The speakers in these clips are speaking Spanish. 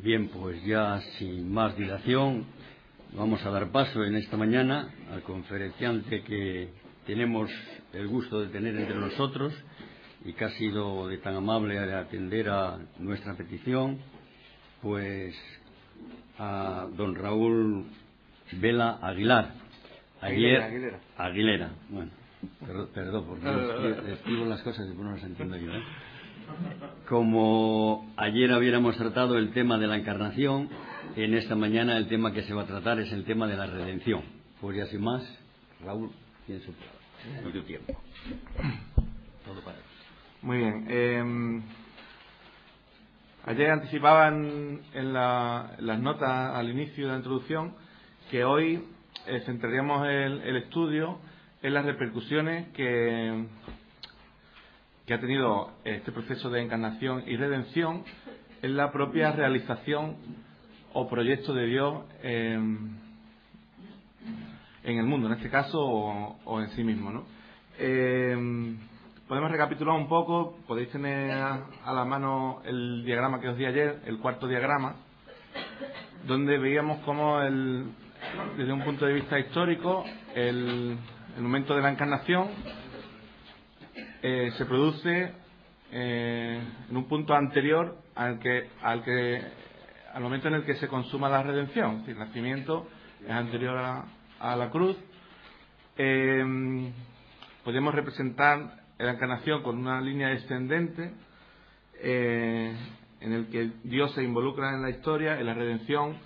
Bien, pues ya sin más dilación vamos a dar paso en esta mañana al conferenciante que tenemos el gusto de tener entre nosotros y que ha sido de tan amable de atender a nuestra petición, pues a don Raúl Vela Aguilar. Aguilera. Bueno, perdón porque escribo las cosas y no las entiendo yo, ¿eh? Como ayer hubiéramos tratado el tema de la encarnación, en esta mañana el tema que se va a tratar es el tema de la redención. Pues ya sin más, Raúl, tiene su tiempo. Todo para él. Muy bien. Ayer anticipaban en las notas al inicio de la introducción que hoy centraríamos el estudio en las repercusiones que ha tenido este proceso de encarnación y redención en la propia realización o proyecto de Dios en el mundo, en este caso, o en sí mismo, ¿no? Podemos recapitular un poco. Podéis tener a la mano el diagrama que os di ayer, el cuarto diagrama, donde veíamos cómo desde un punto de vista histórico el momento de la encarnación se produce en un punto anterior al momento en el que se consuma la redención. Es decir, el nacimiento es anterior a la cruz. Podemos representar la encarnación con una línea descendente en el que Dios se involucra en la historia, en la redención,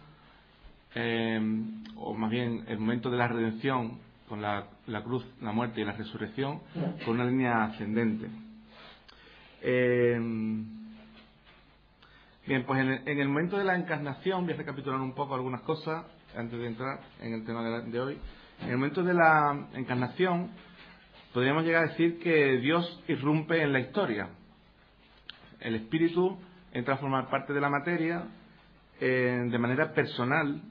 o más bien el momento de la redención con la cruz, la muerte y la resurrección, con una línea ascendente. Bien, pues en el momento de la encarnación, voy a recapitular un poco algunas cosas antes de entrar en el tema de hoy. En el momento de la encarnación, podríamos llegar a decir que Dios irrumpe en la historia. El Espíritu entra a formar parte de la materia de manera personal.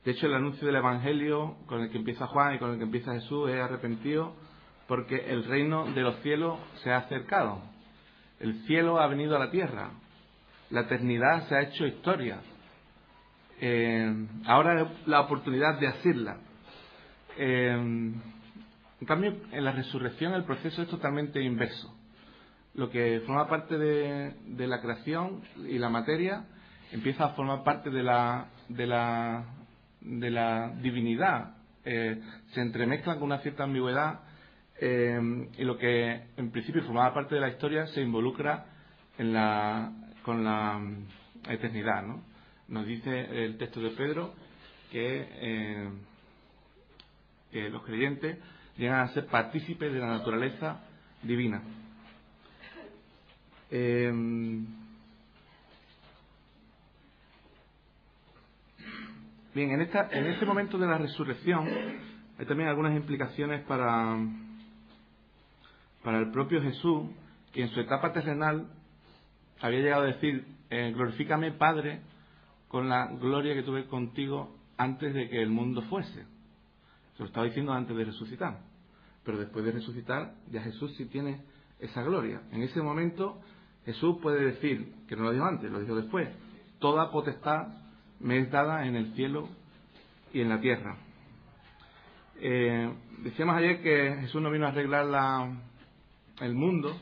De hecho, el anuncio del Evangelio con el que empieza Juan y con el que empieza Jesús es arrepentido porque el reino de los cielos se ha acercado. El cielo ha venido a la tierra. La eternidad se ha hecho historia. Ahora es la oportunidad de hacerla. En cambio, en la resurrección el proceso es totalmente inverso. Lo que forma parte de la creación y la materia empieza a formar parte de la divinidad. Se entremezclan con una cierta ambigüedad y lo que en principio formaba parte de la historia se involucra con la eternidad, ¿no? Nos dice el texto de Pedro que los creyentes llegan a ser partícipes de la naturaleza divina. Bien, en este momento de la resurrección hay también algunas implicaciones para el propio Jesús, que en su etapa terrenal había llegado a decir: glorifícame, Padre, con la gloria que tuve contigo antes de que el mundo fuese. Se lo estaba diciendo antes de resucitar, pero después de resucitar ya Jesús sí tiene esa gloria. En ese momento Jesús puede decir, que no lo dijo antes, lo dijo después: toda potestad me es dada en el cielo y en la tierra. Decíamos ayer que Jesús no vino a arreglar el mundo,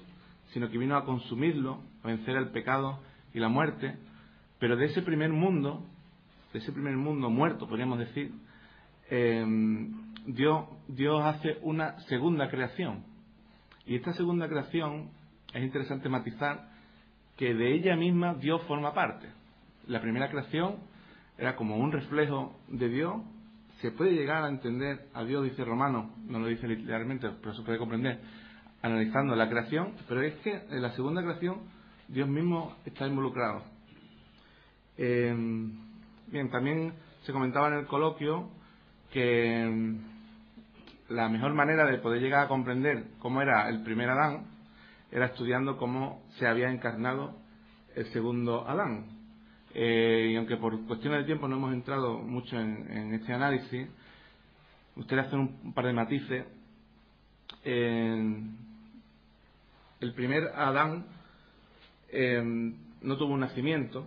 sino que vino a consumirlo, a vencer el pecado y la muerte. Pero de ese primer mundo muerto, podríamos decir, Dios hace una segunda creación. Y esta segunda creación es interesante matizar que de ella misma Dios forma parte. La primera creación era como un reflejo de Dios. Se puede llegar a entender a Dios, dice Romanos, no lo dice literalmente, pero se puede comprender analizando la creación, pero es que en la segunda creación Dios mismo está involucrado. Bien, también se comentaba en el coloquio que la mejor manera de poder llegar a comprender cómo era el primer Adán era estudiando cómo se había encarnado el segundo Adán. Y aunque por cuestiones de tiempo no hemos entrado mucho en este análisis, me gustaría hacer un par de matices. El primer Adán no tuvo un nacimiento,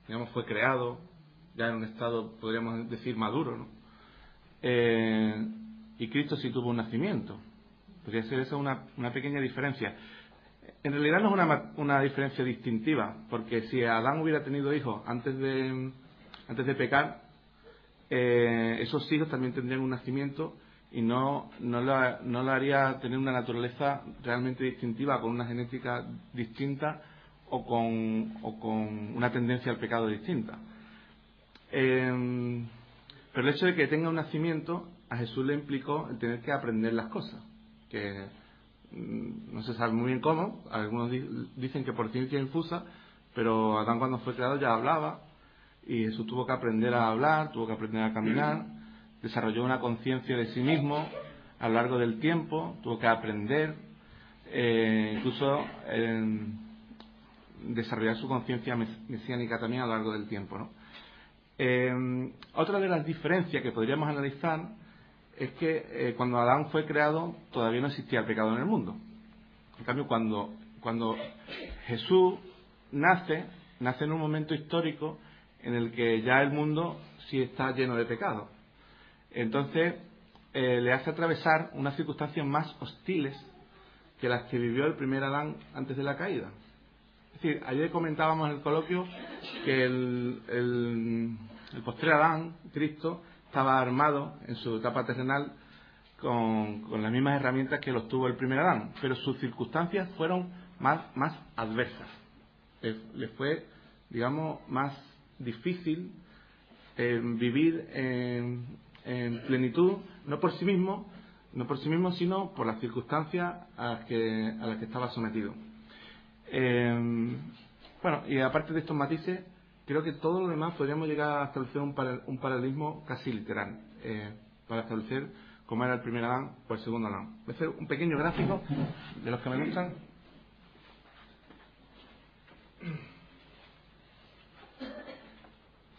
digamos, fue creado ya en un estado, podríamos decir, maduro, ¿no? Y Cristo sí tuvo un nacimiento. Podría ser esa una pequeña diferencia. En realidad no es una diferencia distintiva, porque si Adán hubiera tenido hijos antes de pecar, esos hijos también tendrían un nacimiento y no lo haría tener una naturaleza realmente distintiva, con una genética distinta o con una tendencia al pecado distinta. Pero el hecho de que tenga un nacimiento a Jesús le implicó el tener que aprender las cosas, que no se sabe muy bien cómo. Algunos dicen que por ciencia infusa, pero Adán cuando fue creado ya hablaba, y Jesús tuvo que aprender a hablar, tuvo que aprender a caminar, desarrolló una conciencia de sí mismo a lo largo del tiempo, tuvo que aprender, incluso desarrollar su conciencia mesiánica también a lo largo del tiempo, ¿no? Otra de las diferencias que podríamos analizar es que cuando Adán fue creado todavía no existía el pecado en el mundo. En cambio, cuando Jesús nace en un momento histórico en el que ya el mundo sí está lleno de pecado. Entonces, le hace atravesar unas circunstancias más hostiles que las que vivió el primer Adán antes de la caída. Es decir, ayer comentábamos en el coloquio que el postrer Adán, Cristo, estaba armado en su etapa terrenal con las mismas herramientas que los tuvo el primer Adán, pero sus circunstancias fueron más adversas. Le fue, digamos, más difícil vivir en plenitud, no por sí mismo, sino por las circunstancias a las que estaba sometido. Bueno, y aparte de estos matices, creo que todo lo demás podríamos llegar a establecer un paralelismo casi literal, para establecer cómo era el primer Adán o el segundo Adán. Voy a hacer un pequeño gráfico de los que me gustan.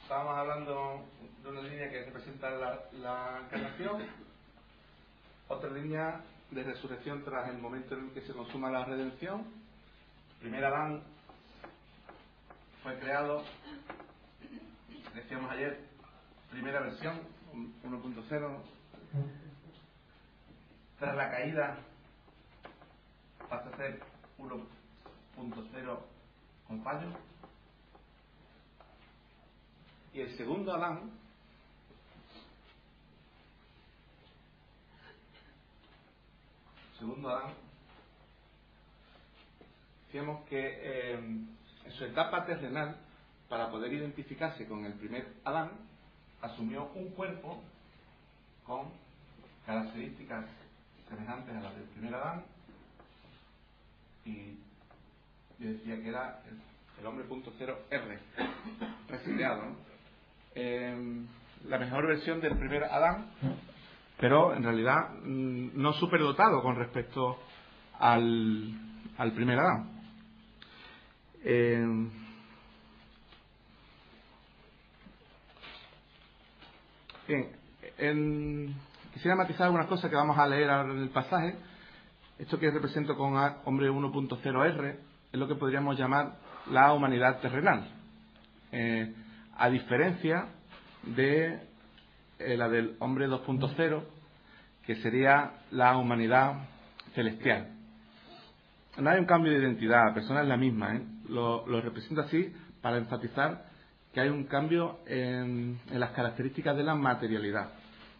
Estábamos hablando de una línea que representa la encarnación, otra línea de resurrección tras el momento en el que se consuma la redención. Primer Adán fue creado, decíamos ayer, primera versión, 1.0. Tras la caída pasa a ser 1.0 con fallo. Y el segundo Adán decíamos que en su etapa terrenal, para poder identificarse con el primer Adán, asumió un cuerpo con características semejantes a las del primer Adán, y yo decía que era el hombre .0R, reseteado, ¿no? La mejor versión del primer Adán, pero en realidad no superdotado con respecto al primer Adán. Bien, quisiera matizar algunas cosas que vamos a leer ahora en el pasaje. Esto que represento con hombre 1.0R es lo que podríamos llamar la humanidad terrenal, a diferencia de la del hombre 2.0, que sería la humanidad celestial. No hay un cambio de identidad, la persona es la misma, Lo represento así para enfatizar que hay un cambio en las características de la materialidad,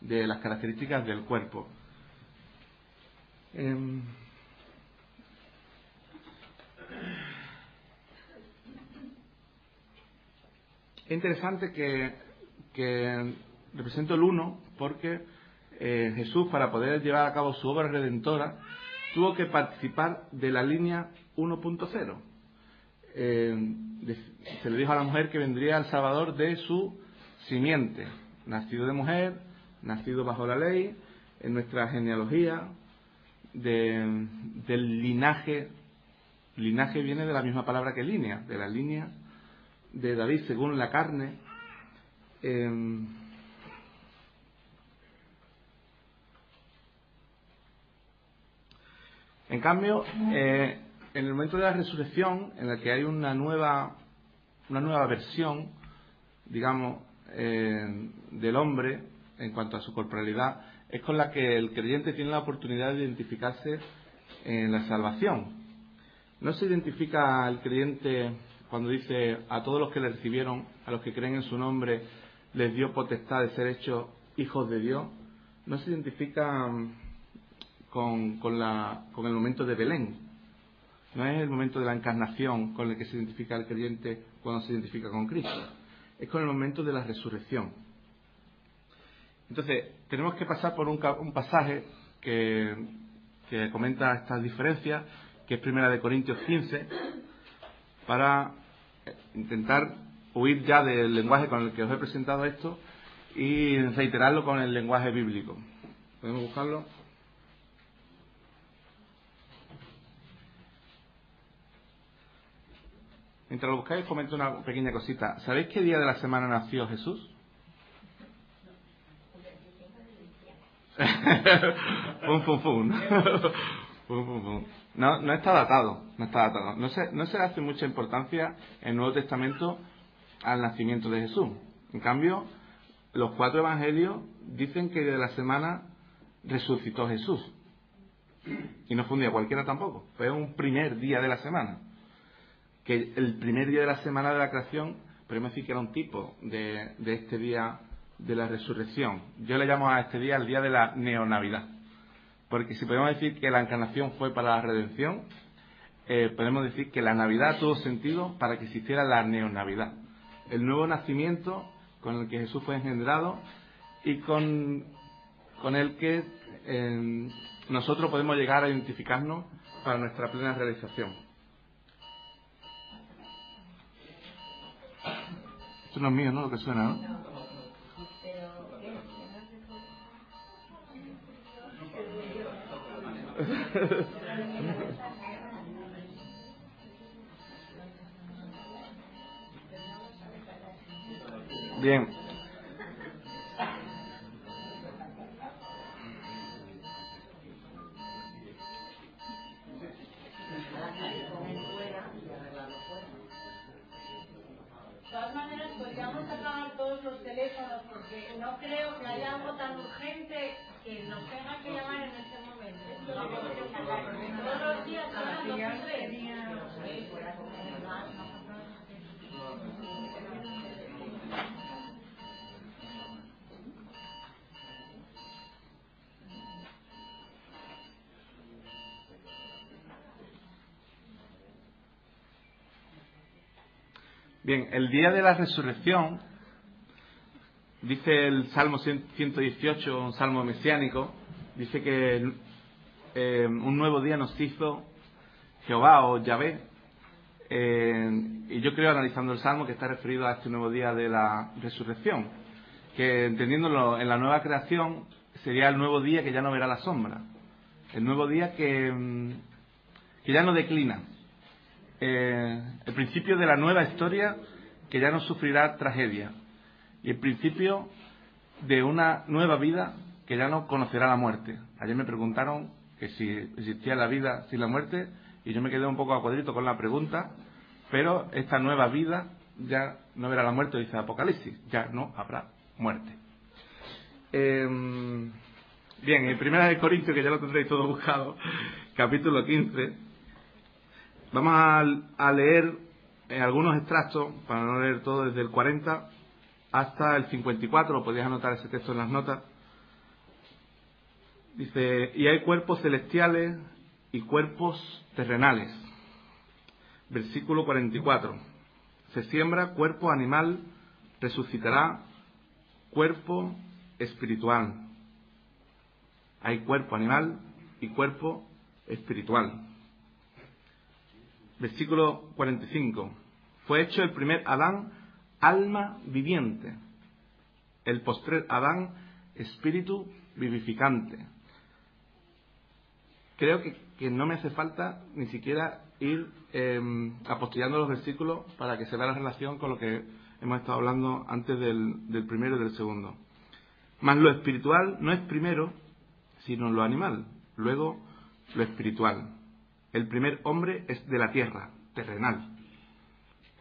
de las características del cuerpo. Es interesante que represento el 1 porque Jesús, para poder llevar a cabo su obra redentora, tuvo que participar de la línea 1.0. Se le dijo a la mujer que vendría el Salvador de su simiente, nacido de mujer, nacido bajo la ley, en nuestra genealogía, del linaje. Linaje viene de la misma palabra que línea, de la línea de David según la carne. En cambio, en el momento de la resurrección, en el que hay una nueva versión, digamos, del hombre en cuanto a su corporalidad, es con la que el creyente tiene la oportunidad de identificarse en la salvación. No se identifica al creyente cuando dice: a todos los que le recibieron, a los que creen en su nombre, les dio potestad de ser hechos hijos de Dios. No se identifica con el momento de Belén. No es el momento de la encarnación con el que se identifica el creyente cuando se identifica con Cristo. Es con el momento de la resurrección. Entonces, tenemos que pasar por un pasaje que comenta estas diferencias, que es 1 Corintios 15, para intentar huir ya del lenguaje con el que os he presentado esto y reiterarlo con el lenguaje bíblico. ¿Podemos buscarlo? Mientras lo buscáis, comento una pequeña cosita. ¿Sabéis qué día de la semana nació Jesús? Fum, fum, fum. Fum, fum, fum. No está datado. No se hace mucha importancia en el Nuevo Testamento al nacimiento de Jesús. En cambio, los 4 evangelios dicen que de la semana resucitó Jesús. Y no fue un día cualquiera tampoco. Fue un primer día de la semana. Que el primer día de la semana de la creación, podemos decir que era un tipo de este día de la resurrección. Yo le llamo a este día el día de la neonavidad. Porque si podemos decir que la encarnación fue para la redención, podemos decir que la Navidad tuvo sentido para que existiera la neonavidad. El nuevo nacimiento con el que Jesús fue engendrado y con el que nosotros podemos llegar a identificarnos para nuestra plena realización. Esto no es mío, ¿no? Lo que suena, ¿no? Bien. De todas maneras, podríamos apagar todos los teléfonos porque no creo que haya algo tan urgente que nos tenga que llamar en este momento. Todos los días son los Bien, el día de la resurrección, dice el Salmo 118, un salmo mesiánico, dice que un nuevo día nos hizo Jehová o Yahvé. Y yo creo, analizando el salmo, que está referido a este nuevo día de la resurrección, que entendiéndolo en la nueva creación sería el nuevo día que ya no verá la sombra, el nuevo día que ya no declina. El principio de la nueva historia que ya no sufrirá tragedia y el principio de una nueva vida que ya no conocerá la muerte. Ayer me preguntaron que si existía la vida sin la muerte y yo me quedé un poco a cuadrito con la pregunta, pero esta nueva vida ya no verá la muerte, dice Apocalipsis, ya no habrá muerte. Bien, en 1 Corintios, que ya lo tendréis todo buscado, capítulo 15, vamos a leer algunos extractos, para no leer todo, desde el 40 hasta el 54, podéis anotar ese texto en las notas. Dice: y hay cuerpos celestiales y cuerpos terrenales. Versículo 44. Se siembra cuerpo animal, resucitará cuerpo espiritual. Hay cuerpo animal y cuerpo espiritual. Versículo 45. Fue hecho el primer Adán alma viviente, el postrer Adán espíritu vivificante. Creo que no me hace falta ni siquiera ir apostillando los versículos para que se vea la relación con lo que hemos estado hablando antes del primero y del segundo. Mas lo espiritual no es primero, sino lo animal, luego lo espiritual. El primer hombre es de la tierra, terrenal.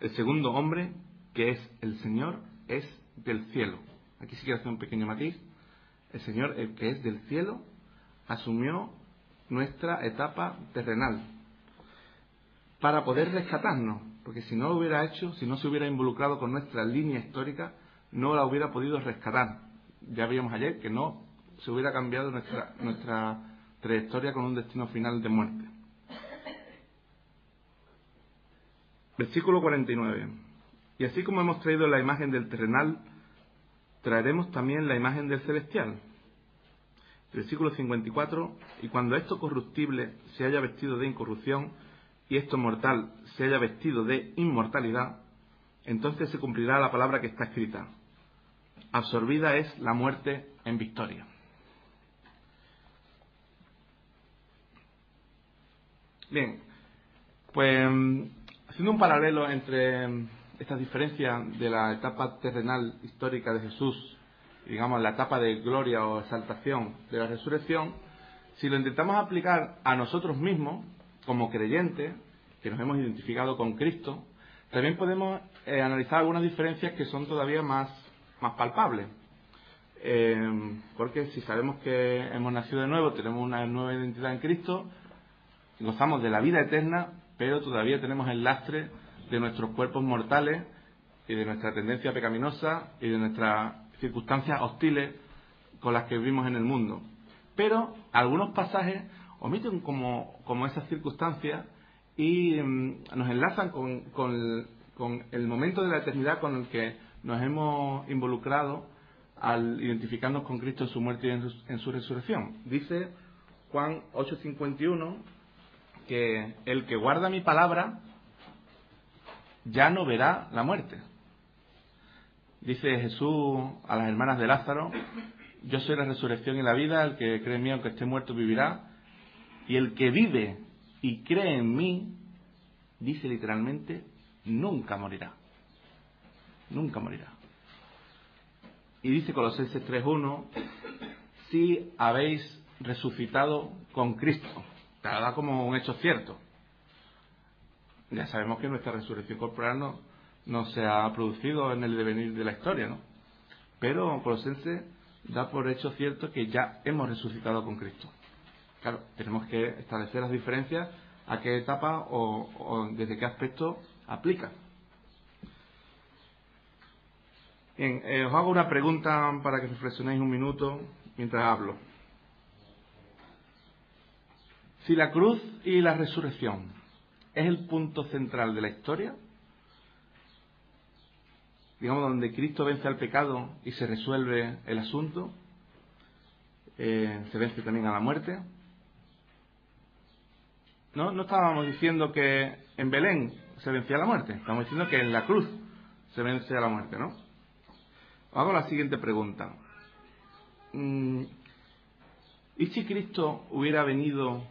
El segundo hombre, que es el Señor, es del cielo. Aquí sí quiero hacer un pequeño matiz. El Señor, el que es del cielo, asumió nuestra etapa terrenal para poder rescatarnos, porque si no lo hubiera hecho, si no se hubiera involucrado con nuestra línea histórica, no la hubiera podido rescatar. Ya vimos ayer que no se hubiera cambiado nuestra trayectoria con un destino final de muerte. Versículo 49. Y así como hemos traído la imagen del terrenal, traeremos también la imagen del celestial. Versículo 54. Y cuando esto corruptible se haya vestido de incorrupción, y esto mortal se haya vestido de inmortalidad, entonces se cumplirá la palabra que está escrita: absorbida es la muerte en victoria. Bien, pues haciendo un paralelo entre estas diferencias de la etapa terrenal histórica de Jesús, digamos la etapa de gloria o exaltación de la resurrección, si lo intentamos aplicar a nosotros mismos, como creyentes, que nos hemos identificado con Cristo, también podemos analizar algunas diferencias que son todavía más palpables. Porque si sabemos que hemos nacido de nuevo, tenemos una nueva identidad en Cristo, gozamos de la vida eterna, pero todavía tenemos el lastre de nuestros cuerpos mortales y de nuestra tendencia pecaminosa y de nuestras circunstancias hostiles con las que vivimos en el mundo. Pero algunos pasajes omiten como esas circunstancias y nos enlazan con el momento de la eternidad con el que nos hemos involucrado al identificarnos con Cristo en su muerte y en su resurrección. Dice Juan 8:51 que el que guarda mi palabra ya no verá la muerte. Dice Jesús a las hermanas de Lázaro: yo soy la resurrección y la vida, el que cree en mí aunque esté muerto vivirá, y el que vive y cree en mí, dice literalmente, nunca morirá. Nunca morirá. Y dice Colosenses 3:1: si habéis resucitado con Cristo. Te lo da como un hecho cierto. Ya sabemos que nuestra resurrección corporal no se ha producido en el devenir de la historia, ¿no? Pero Colosenses da por hecho cierto que ya hemos resucitado con Cristo. Claro, tenemos que establecer las diferencias a qué etapa o desde qué aspecto aplica. Bien, os hago una pregunta para que reflexionéis un minuto mientras hablo. Si la cruz y la resurrección es el punto central de la historia, digamos donde Cristo vence al pecado y se resuelve el asunto, se vence también a la muerte. No estábamos diciendo que en Belén se vencía a la muerte, estamos diciendo que en la cruz se vence a la muerte, ¿no? Hago la siguiente pregunta. ¿Y si Cristo hubiera venido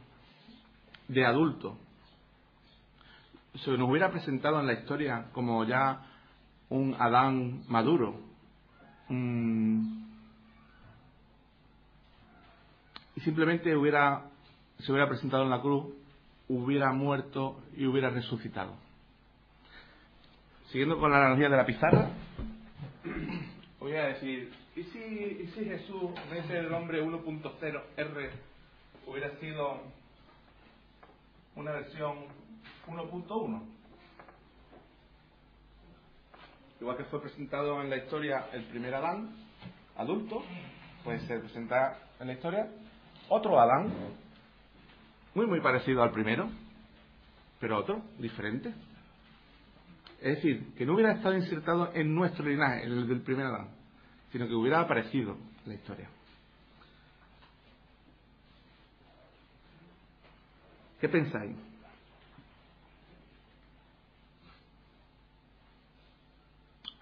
de adulto? Se nos hubiera presentado en la historia como ya un Adán maduro, y simplemente se hubiera presentado en la cruz, hubiera muerto y hubiera resucitado. Siguiendo con la analogía de la pizarra, voy a decir, ¿y si Jesús, en vez del hombre 1.0R, hubiera sido una versión 1.1? Igual que fue presentado en la historia el primer Adán, adulto, pues se presenta en la historia otro Adán, muy parecido al primero, pero otro, diferente. Es decir, que no hubiera estado insertado en nuestro linaje, en el del primer Adán, sino que hubiera aparecido en la historia. ¿Qué pensáis?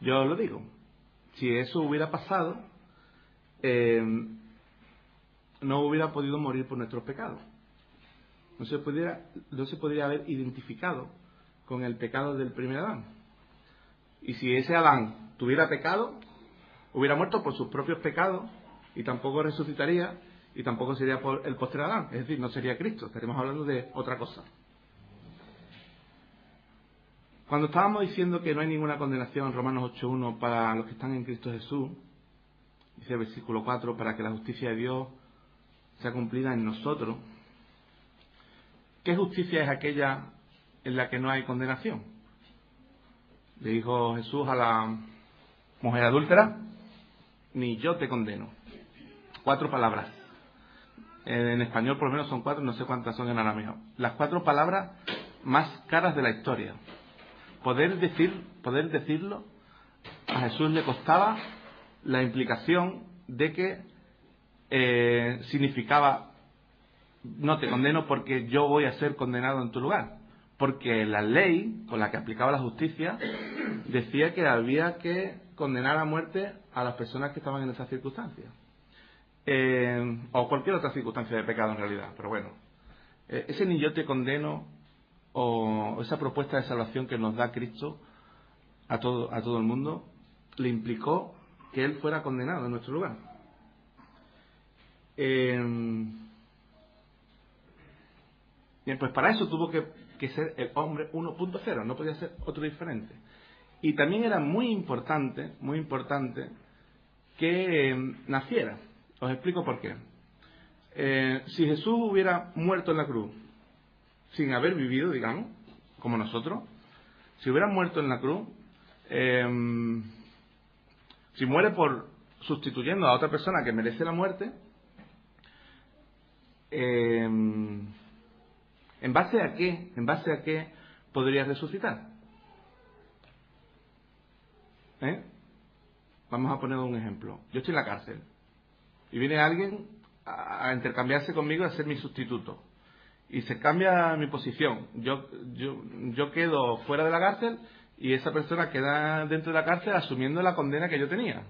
Yo os lo digo, si eso hubiera pasado, no hubiera podido morir por nuestros pecados. No se podría haber identificado con el pecado del primer Adán. Y si ese Adán tuviera pecado, hubiera muerto por sus propios pecados y tampoco resucitaría y tampoco sería por el posterior Adán. Es decir, no sería Cristo, estaríamos hablando de otra cosa. Cuando estábamos diciendo que no hay ninguna condenación en Romanos 8.1 para los que están en Cristo Jesús, dice el versículo 4, para que la justicia de Dios sea cumplida en nosotros, ¿qué justicia es aquella en la que no hay condenación? Le dijo Jesús a la mujer adúltera, ni yo te condeno. 4 palabras. En español por lo menos son 4, no sé cuántas son en arameo. Las 4 palabras más caras de la historia. Poder decirlo, a Jesús le costaba la implicación de que significaba no te condeno porque yo voy a ser condenado en tu lugar. Porque la ley con la que aplicaba la justicia decía que había que condenar a muerte a las personas que estaban en esas circunstancias. O cualquier otra circunstancia de pecado en realidad. Pero bueno, ese ni yo te condeno o esa propuesta de salvación que nos da Cristo a todo el mundo le implicó que Él fuera condenado en nuestro lugar. Bien, pues para eso tuvo que ser el hombre 1.0, no podía ser otro diferente. Y también era muy importante que naciera. Os explico por qué. Si Jesús hubiera muerto en la cruz sin haber vivido, digamos, como nosotros, si hubiera muerto en la cruz, si muere por sustituyendo a otra persona que merece la muerte, ¿en base a qué podría resucitar? Vamos a poner un ejemplo. Yo estoy en la cárcel y viene alguien a intercambiarse conmigo, a ser mi sustituto, y se cambia mi posición. Yo quedo fuera de la cárcel y esa persona queda dentro de la cárcel asumiendo la condena que yo tenía.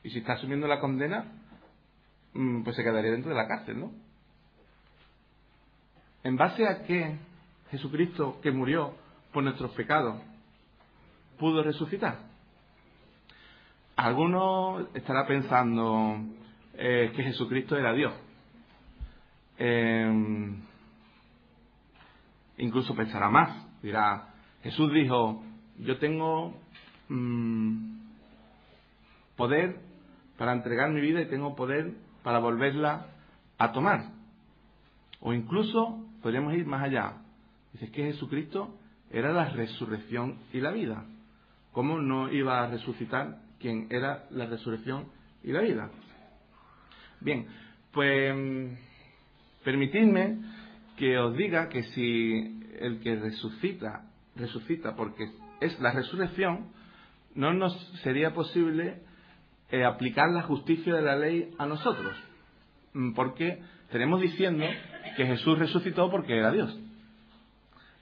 Y si está asumiendo la condena, pues se quedaría dentro de la cárcel, ¿no? ¿En base a qué Jesucristo, que murió por nuestros pecados, pudo resucitar? Algunos estará pensando que Jesucristo era Dios. Incluso pensará más. Dirá, Jesús dijo, yo tengo poder para entregar mi vida y tengo poder para volverla a tomar. O incluso podríamos ir más allá. Dice que Jesucristo era la resurrección y la vida. ¿Cómo no iba a resucitar quien era la resurrección y la vida? Bien, pues permitidme que os diga que si el que resucita porque es la resurrección, no nos sería posible aplicar la justicia de la ley a nosotros, porque estaremos diciendo que Jesús resucitó porque era Dios,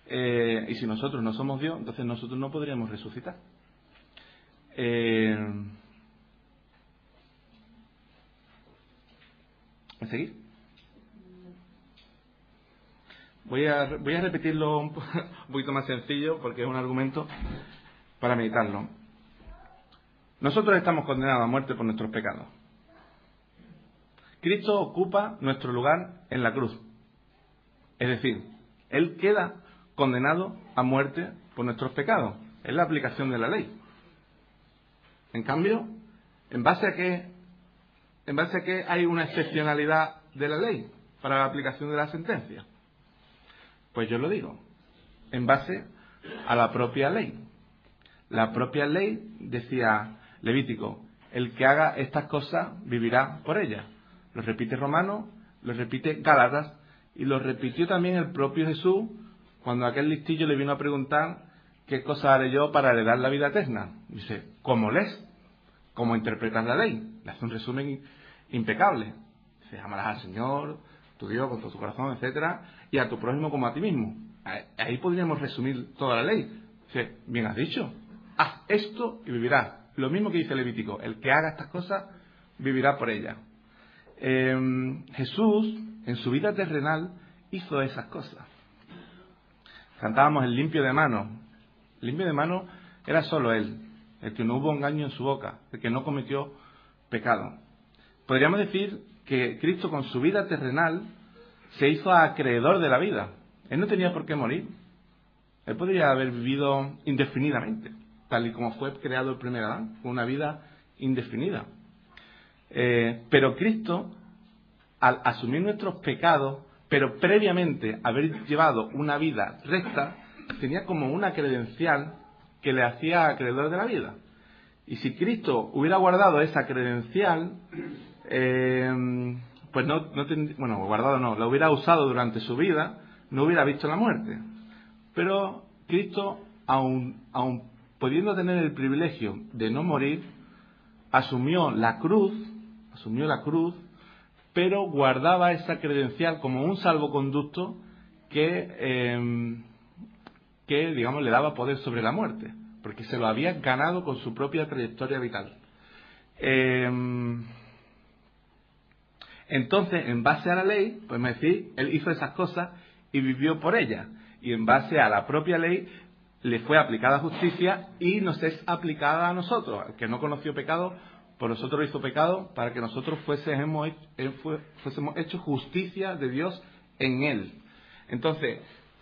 y si nosotros no somos Dios, entonces nosotros no podríamos resucitar. ¿Me seguís? Voy a repetirlo un poquito más sencillo porque es un argumento para meditarlo. Nosotros estamos condenados a muerte por nuestros pecados. Cristo ocupa nuestro lugar en la cruz. Es decir, Él queda condenado a muerte por nuestros pecados. Es la aplicación de la ley. En cambio, ¿en base a qué hay una excepcionalidad de la ley para la aplicación de la sentencia? Pues yo lo digo, en base a la propia ley. La propia ley decía Levítico, el que haga estas cosas vivirá por ellas. Lo repite Romanos, lo repite Gálatas y lo repitió también el propio Jesús cuando aquel listillo le vino a preguntar qué cosa haré yo para heredar la vida eterna. Dice, ¿cómo lees? ¿Cómo interpretas la ley? Le hace un resumen impecable. Dice, amarás al Señor, tu Dios, con todo tu corazón, etcétera, y a tu prójimo como a ti mismo. Ahí podríamos resumir toda la ley. Dice, bien has dicho, haz esto y vivirás. Lo mismo que dice Levítico, el que haga estas cosas vivirá por ellas. Jesús, en su vida terrenal, hizo esas cosas. Cantábamos el limpio de manos. El limpio de manos era solo Él, el que no hubo engaño en su boca, el que no cometió pecado. Podríamos decir que Cristo con su vida terrenal se hizo acreedor de la vida. Él no tenía por qué morir. Él podría haber vivido indefinidamente, tal y como fue creado el primer Adán, con una vida indefinida. Pero Cristo, al asumir nuestros pecados, pero previamente haber llevado una vida recta, tenía como una credencial que le hacía acreedor de la vida. Y si Cristo hubiera guardado esa credencial, pues la hubiera usado durante su vida, no hubiera visto la muerte. Pero Cristo, aun pudiendo tener el privilegio de no morir, asumió la cruz, pero guardaba esa credencial como un salvoconducto que digamos, le daba poder sobre la muerte, porque se lo había ganado con su propia trayectoria vital. Entonces, en base a la ley, pues me decís, él hizo esas cosas y vivió por ellas. Y en base a la propia ley, le fue aplicada justicia y nos es aplicada a nosotros. El que no conoció pecado, por nosotros hizo pecado para que nosotros fuésemos hechos justicia de Dios en él. Entonces,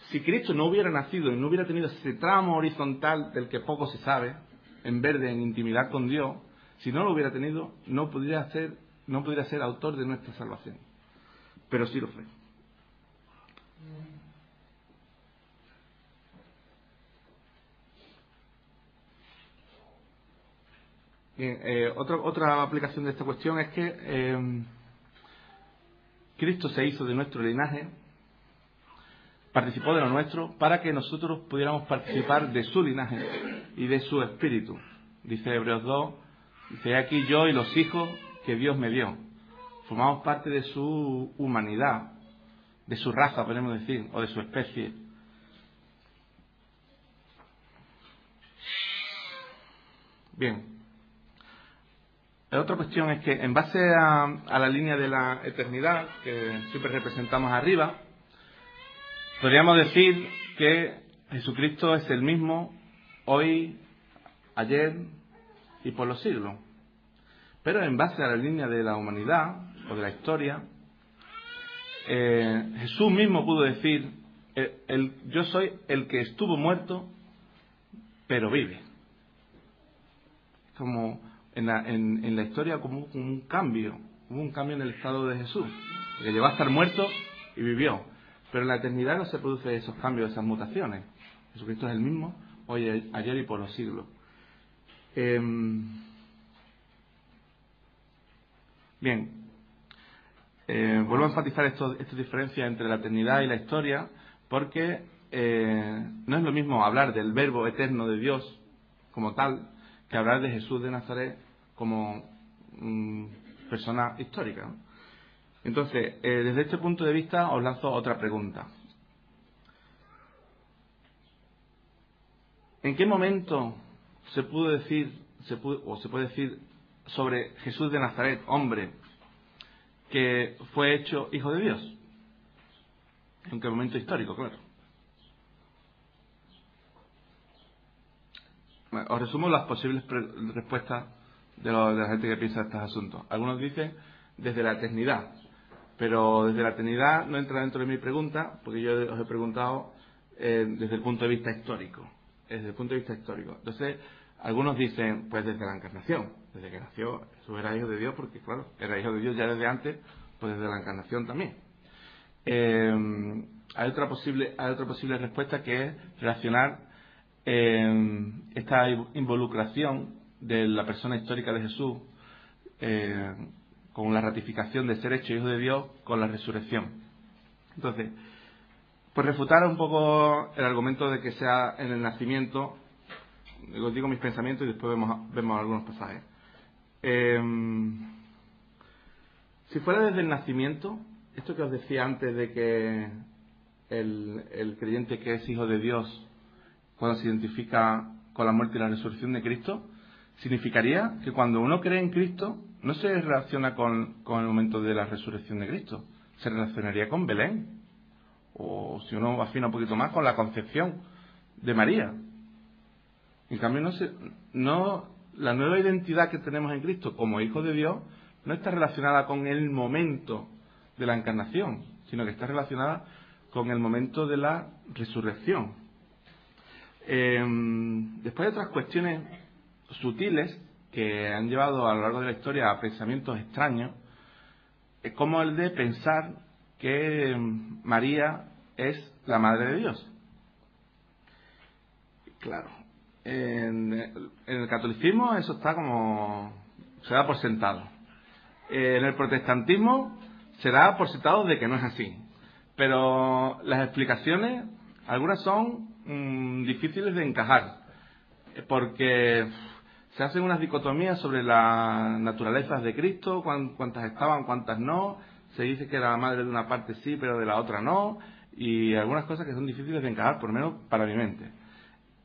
si Cristo no hubiera nacido y no hubiera tenido ese tramo horizontal del que poco se sabe, en verde, en intimidad con Dios, si no lo hubiera tenido, no pudiera ser autor de nuestra salvación. Pero sí lo fue. Bien, otra aplicación de esta cuestión es que Cristo se hizo de nuestro linaje, participó de lo nuestro para que nosotros pudiéramos participar de su linaje y de su espíritu. Dice Hebreos 2, dice: aquí yo y los hijos que Dios me dio. Formamos parte de su humanidad, de su raza, podemos decir, o de su especie. Bien. La otra cuestión es que, en base a la línea de la eternidad que siempre representamos arriba, podríamos decir que Jesucristo es el mismo hoy, ayer y por los siglos. Pero en base a la línea de la humanidad o de la historia, Jesús mismo pudo decir: yo soy el que estuvo muerto, pero vive. Como en la historia como un cambio, hubo un cambio en el estado de Jesús, que llegó a estar muerto y vivió. Pero en la eternidad no se producen esos cambios, esas mutaciones. Jesucristo es el mismo hoy, ayer y por los siglos. Bien, vuelvo a enfatizar esta diferencia entre la eternidad y la historia, porque no es lo mismo hablar del verbo eterno de Dios como tal, que hablar de Jesús de Nazaret como persona histórica, ¿no? Entonces, desde este punto de vista os lanzo otra pregunta. ¿En qué momento se puede decir sobre Jesús de Nazaret, hombre, que fue hecho hijo de Dios? ¿En qué momento histórico, claro? Bueno, os resumo las posibles respuestas de la gente que piensa estos asuntos. Algunos dicen desde la eternidad, pero desde la eternidad no entra dentro de mi pregunta, porque yo os he preguntado desde el punto de vista histórico. Desde el punto de vista histórico. Entonces, algunos dicen, pues desde la encarnación, desde que nació Jesús era hijo de Dios, porque claro, era hijo de Dios ya desde antes, pues desde la encarnación también. Hay otra posible respuesta, que es relacionar esta involucración de la persona histórica de Jesús con la ratificación de ser hecho hijo de Dios con la resurrección. Entonces, pues refutar un poco el argumento de que sea en el nacimiento. Os digo mis pensamientos y después vemos algunos pasajes. Si fuera desde el nacimiento, esto que os decía antes de que el creyente que es hijo de Dios, cuando se identifica con la muerte y la resurrección de Cristo, significaría que cuando uno cree en Cristo no se relaciona con el momento de la resurrección de Cristo, se relacionaría con Belén, o si uno afina un poquito más, con la concepción de María. En cambio, la nueva identidad que tenemos en Cristo como hijo de Dios no está relacionada con el momento de la encarnación, sino que está relacionada con el momento de la resurrección. Después de otras cuestiones sutiles que han llevado a lo largo de la historia a pensamientos extraños, como el de pensar que María es la Madre de Dios. Claro, en el catolicismo eso está como... se da por sentado. En el protestantismo se da por sentado de que no es así. Pero las explicaciones, algunas son difíciles de encajar, porque se hacen unas dicotomías sobre las naturalezas de Cristo, cuántas estaban, cuántas no. Se dice que era la madre de una parte sí, pero de la otra no. Y algunas cosas que son difíciles de encajar, por lo menos para mi mente.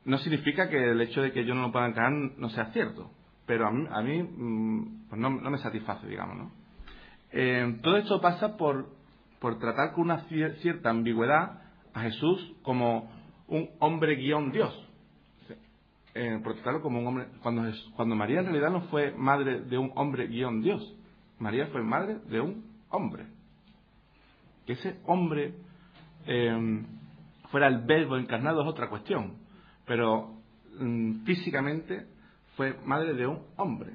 No significa que el hecho de que yo no lo pueda encajar no sea cierto, pero a mí pues no me satisface, digamos, ¿no? Todo esto pasa por tratar con una cierta ambigüedad a Jesús como un hombre guión Dios. Por tratarlo como un hombre, cuando María en realidad no fue madre de un hombre guión Dios. María fue madre de un hombre. Que ese hombre fuera el verbo encarnado es otra cuestión, pero físicamente fue madre de un hombre.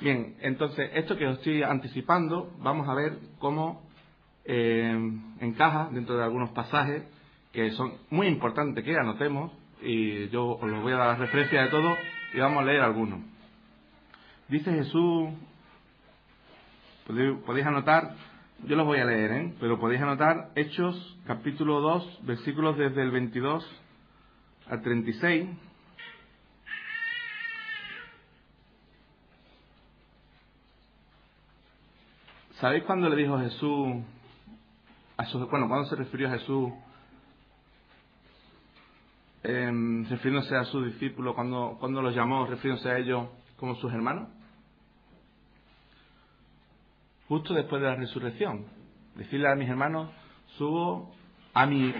Bien, entonces esto que os estoy anticipando, vamos a ver cómo encaja dentro de algunos pasajes que son muy importantes que anotemos, y yo os los voy a dar la referencia de todo y vamos a leer algunos. Dice Jesús, podéis anotar, yo los voy a leer, pero podéis anotar Hechos capítulo 2, versículos desde el 22 al 36. ¿Sabéis cuándo le dijo Jesús cuándo se refirió a Jesús refiriéndose a sus discípulos, cuando los llamó refiriéndose a ellos como sus hermanos? Justo después de la resurrección. Decirle a mis hermanos, subo a mi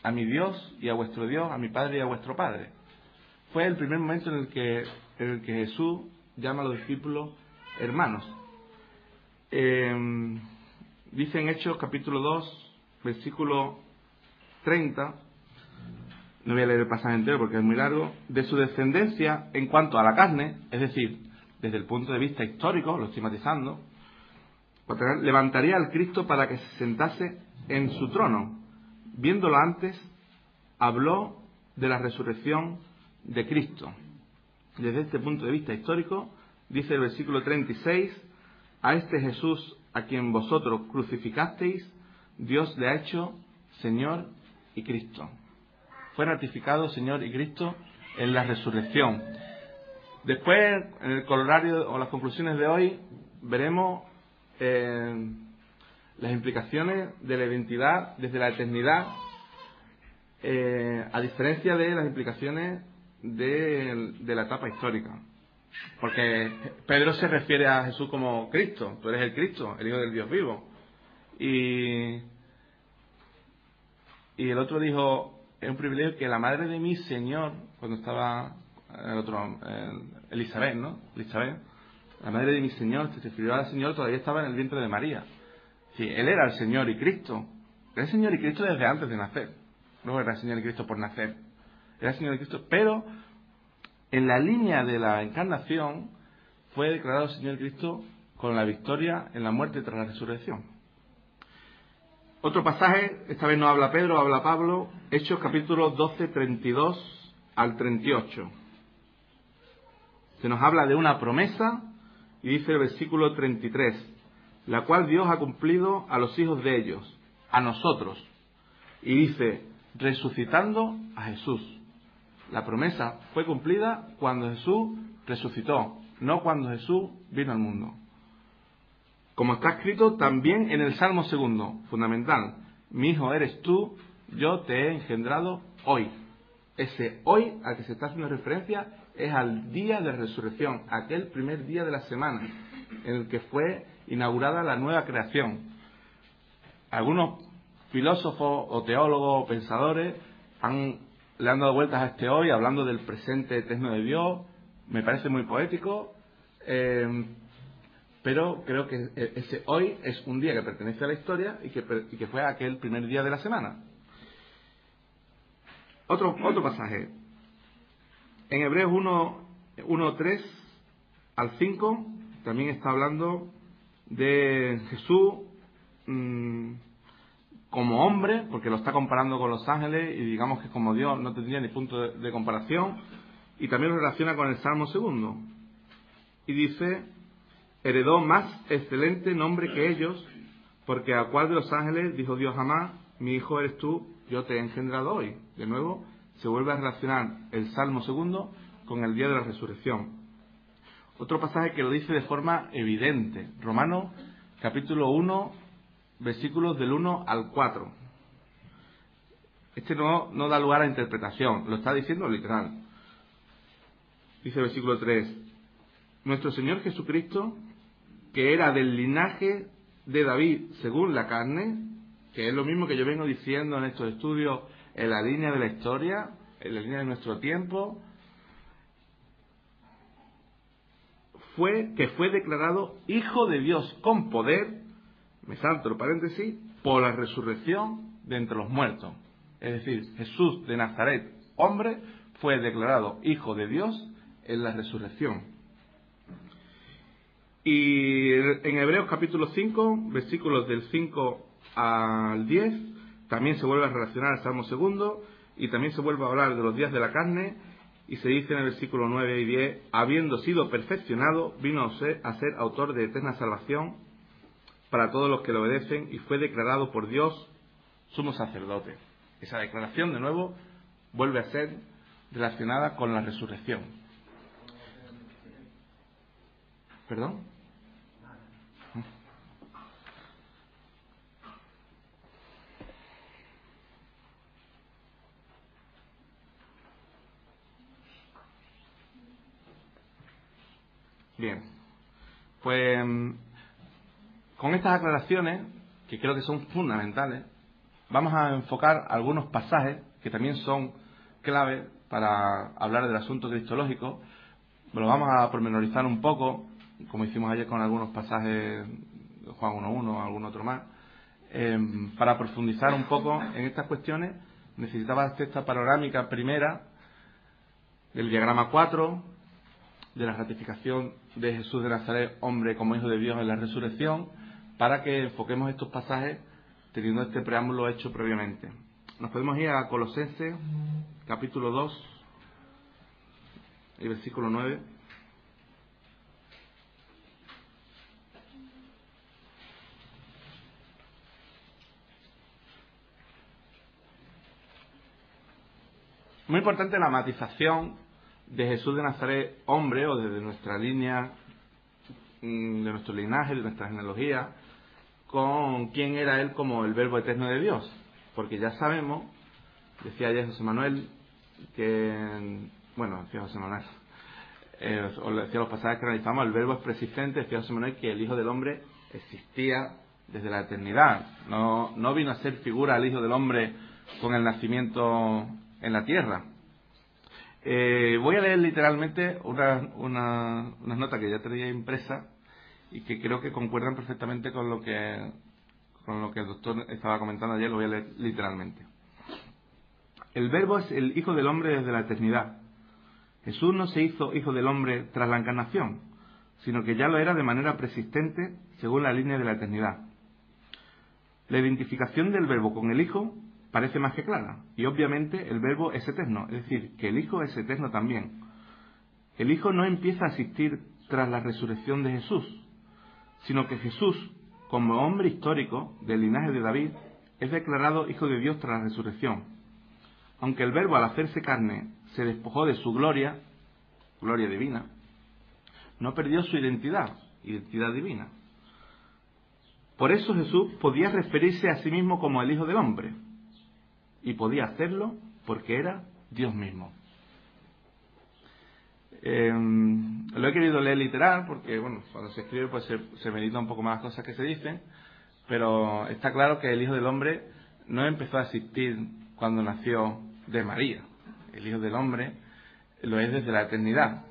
Dios y a vuestro Dios, a mi Padre y a vuestro Padre. Fue el primer momento en el que Jesús llama a los discípulos hermanos. Dice en Hechos capítulo 2, versículo 30, no voy a leer el pasaje entero porque es muy largo, de su descendencia en cuanto a la carne, es decir, desde el punto de vista histórico, lo estoy matizando, levantaría al Cristo para que se sentase en su trono. Viéndolo antes, habló de la resurrección de Cristo. Desde este punto de vista histórico, dice el versículo 36, a este Jesús a quien vosotros crucificasteis, Dios le ha hecho Señor y Cristo. Fue ratificado Señor y Cristo en la resurrección. Después, en el colorario o las conclusiones de hoy, veremos las implicaciones de la identidad desde la eternidad, a diferencia de las implicaciones de la etapa histórica. Porque Pedro se refiere a Jesús como Cristo. Tú eres el Cristo, el Hijo del Dios vivo. Y el otro dijo, es un privilegio que la madre de mi Señor, cuando estaba Elizabeth, ¿no? Elizabeth, la madre de mi Señor, se refirió al Señor, todavía estaba en el vientre de María. Sí, Él era el Señor y Cristo. Era el Señor y Cristo desde antes de nacer. No era el Señor y Cristo por nacer. Era el Señor y Cristo, pero en la línea de la encarnación fue declarado Señor Cristo con la victoria en la muerte tras la resurrección. Otro pasaje, esta vez no habla Pedro, habla Pablo, Hechos capítulo 12, 32 al 38. Se nos habla de una promesa y dice el versículo 33, la cual Dios ha cumplido a los hijos de ellos, a nosotros. Y dice, resucitando a Jesús. La promesa fue cumplida cuando Jesús resucitó, no cuando Jesús vino al mundo. Como está escrito también en el Salmo 2, fundamental. Mi hijo eres tú, yo te he engendrado hoy. Ese hoy al que se está haciendo referencia es al día de resurrección, aquel primer día de la semana en el que fue inaugurada la nueva creación. Algunos filósofos o teólogos o pensadores le han dado vueltas a este hoy hablando del presente eterno de Dios. Me parece muy poético, pero creo que ese hoy es un día que pertenece a la historia y que fue aquel primer día de la semana. Otro pasaje. En Hebreos 1:3 al 5 también está hablando de Jesús como hombre, porque lo está comparando con los ángeles y digamos que como Dios no tendría ni punto de comparación, y también lo relaciona con el Salmo 2. Y dice: heredó más excelente nombre que ellos, porque a cuál de los ángeles dijo Dios jamás: mi hijo eres tú, yo te he engendrado hoy. De nuevo se vuelve a relacionar el Salmo 2 con el día de la resurrección. Otro pasaje que lo dice de forma evidente, Romanos capítulo 1, versículos del 1 al 4. Este no da lugar a interpretación, lo está diciendo literal. Dice el versículo 3: nuestro Señor Jesucristo, que era del linaje de David según la carne, que es lo mismo que yo vengo diciendo en estos estudios en la línea de la historia, en la línea de nuestro tiempo, fue declarado Hijo de Dios con poder, me salto el paréntesis, por la resurrección de entre los muertos. Es decir, Jesús de Nazaret, hombre, fue declarado Hijo de Dios en la resurrección. Y en Hebreos capítulo 5, versículos del 5 al 10, también se vuelve a relacionar al Salmo 2 y también se vuelve a hablar de los días de la carne, y se dice en el versículo 9 y 10: habiendo sido perfeccionado, vino a ser autor de eterna salvación para todos los que le obedecen, y fue declarado por Dios sumo sacerdote. Esa declaración, de nuevo, vuelve a ser relacionada con la resurrección. ¿Perdón? Bien, pues con estas aclaraciones, que creo que son fundamentales, vamos a enfocar algunos pasajes que también son clave para hablar del asunto cristológico. Lo vamos a pormenorizar un poco, como hicimos ayer con algunos pasajes de Juan 1:1, algún otro más. Para profundizar un poco en estas cuestiones, necesitaba hacer esta panorámica primera del diagrama 4, de la ratificación de Jesús de Nazaret, hombre como Hijo de Dios en la resurrección, para que enfoquemos estos pasajes teniendo este preámbulo hecho previamente. Nos podemos ir a Colosenses, capítulo 2, y versículo 9. Muy importante la matización de Jesús de Nazaret, hombre, o desde nuestra línea, de nuestro linaje, de nuestra genealogía, con quién era él como el Verbo eterno de Dios. Porque ya sabemos, decía ayer José Manuel, decía José Manuel, o decía los pasajes que analizamos, el Verbo es preexistente, decía José Manuel que el Hijo del Hombre existía desde la eternidad. No vino a ser figura el Hijo del Hombre con el nacimiento en la tierra. Voy a leer literalmente unas notas que ya tenía impresas y que creo que concuerdan perfectamente con lo que el doctor estaba comentando ayer. Lo voy a leer literalmente. El Verbo es el Hijo del Hombre desde la eternidad. Jesús no se hizo Hijo del Hombre tras la encarnación, sino que ya lo era de manera persistente según la línea de la eternidad. La identificación del Verbo con el Hijo parece más que clara, y obviamente el Verbo es eterno, es decir, que el Hijo es eterno también. El Hijo no empieza a existir tras la resurrección de Jesús, sino que Jesús, como hombre histórico del linaje de David, es declarado Hijo de Dios tras la resurrección. Aunque el Verbo, al hacerse carne, se despojó de su gloria divina, no perdió su identidad divina. Por eso Jesús podía referirse a sí mismo como el Hijo del Hombre, y podía hacerlo porque era Dios mismo. Lo he querido leer literal porque, cuando se escribe pues se medita un poco más las cosas que se dicen, pero está claro que el Hijo del Hombre no empezó a existir cuando nació de María. El Hijo del Hombre lo es desde la eternidad.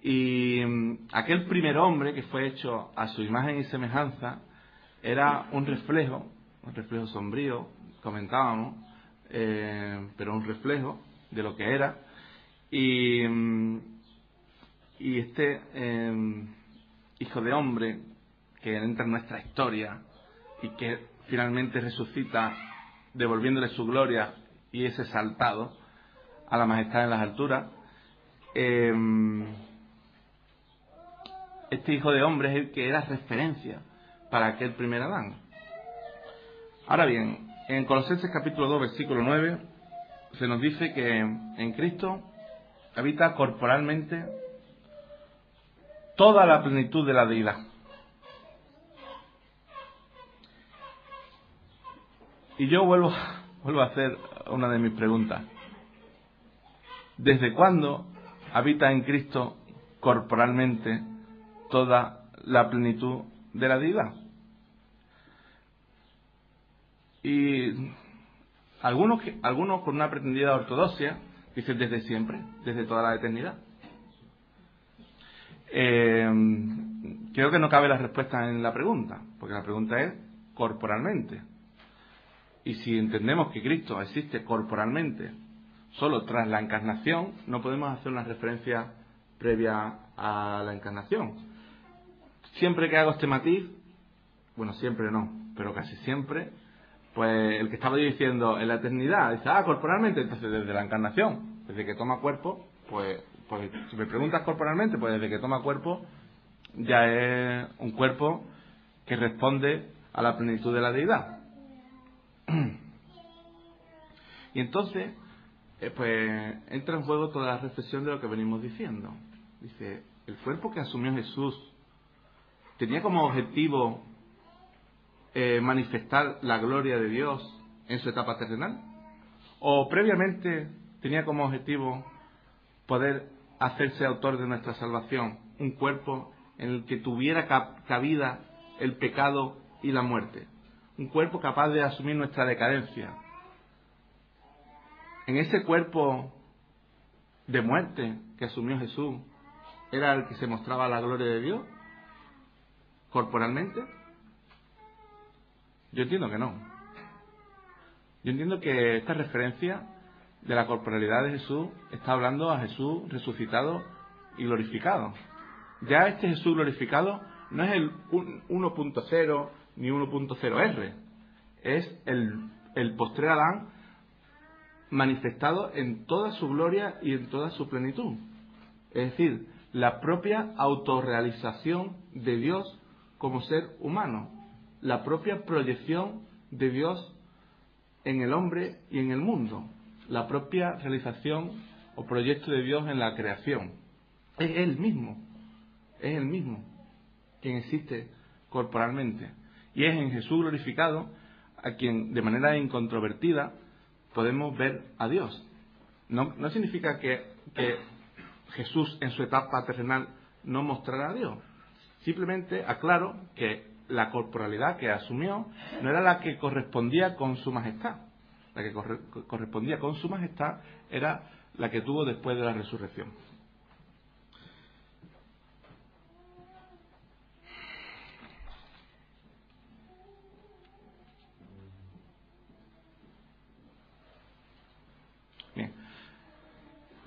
Y aquel primer hombre que fue hecho a su imagen y semejanza era un reflejo sombrío, comentábamos, pero un reflejo de lo que era. Y este Hijo de Hombre que entra en nuestra historia y que finalmente resucita devolviéndole su gloria y es exaltado a la majestad en las alturas, este Hijo de Hombre es el que era referencia para aquel primer Adán. Ahora bien, en Colosenses capítulo 2, versículo 9, se nos dice que en Cristo habita corporalmente toda la plenitud de la deidad. Y yo vuelvo a hacer una de mis preguntas. ¿Desde cuándo habita en Cristo corporalmente toda la plenitud de la deidad? Y algunos con una pretendida ortodoxia dicen desde siempre, desde toda la eternidad. Creo que no cabe la respuesta en la pregunta, porque la pregunta es corporalmente. Y si entendemos que Cristo existe corporalmente solo tras la encarnación, no podemos hacer una referencia previa a la encarnación. Siempre que hago este matiz, bueno, siempre no, pero casi siempre, pues el que estaba diciendo en la eternidad, dice, corporalmente, entonces desde la encarnación, desde que toma cuerpo, pues si me preguntas corporalmente, pues desde que toma cuerpo, ya es un cuerpo que responde a la plenitud de la deidad. Y entonces, pues entra en juego toda la reflexión de lo que venimos diciendo. Dice, el cuerpo que asumió Jesús tenía como objetivo manifestar la gloria de Dios en su etapa terrenal, o previamente tenía como objetivo poder hacerse autor de nuestra salvación, un cuerpo en el que tuviera cabida el pecado y la muerte, un cuerpo capaz de asumir nuestra decadencia. En ese cuerpo de muerte que asumió Jesús, ¿era el que se mostraba la gloria de Dios corporalmente? Yo entiendo que no. Yo entiendo que esta referencia de la corporalidad de Jesús está hablando a Jesús resucitado y glorificado. Ya este Jesús glorificado no es el 1.0 ni 1.0R, es el postrer Adán manifestado en toda su gloria y en toda su plenitud. Es decir, la propia autorrealización de Dios como ser humano, la propia proyección de Dios en el hombre y en el mundo, la propia realización o proyecto de Dios en la creación. Es Él mismo quien existe corporalmente. Y es en Jesús glorificado a quien de manera incontrovertida podemos ver a Dios. No significa que Jesús en su etapa terrenal no mostrará a Dios. Simplemente aclaro que la corporalidad que asumió no era la que correspondía con su majestad. La que correspondía con su majestad era la que tuvo después de la resurrección. Bien.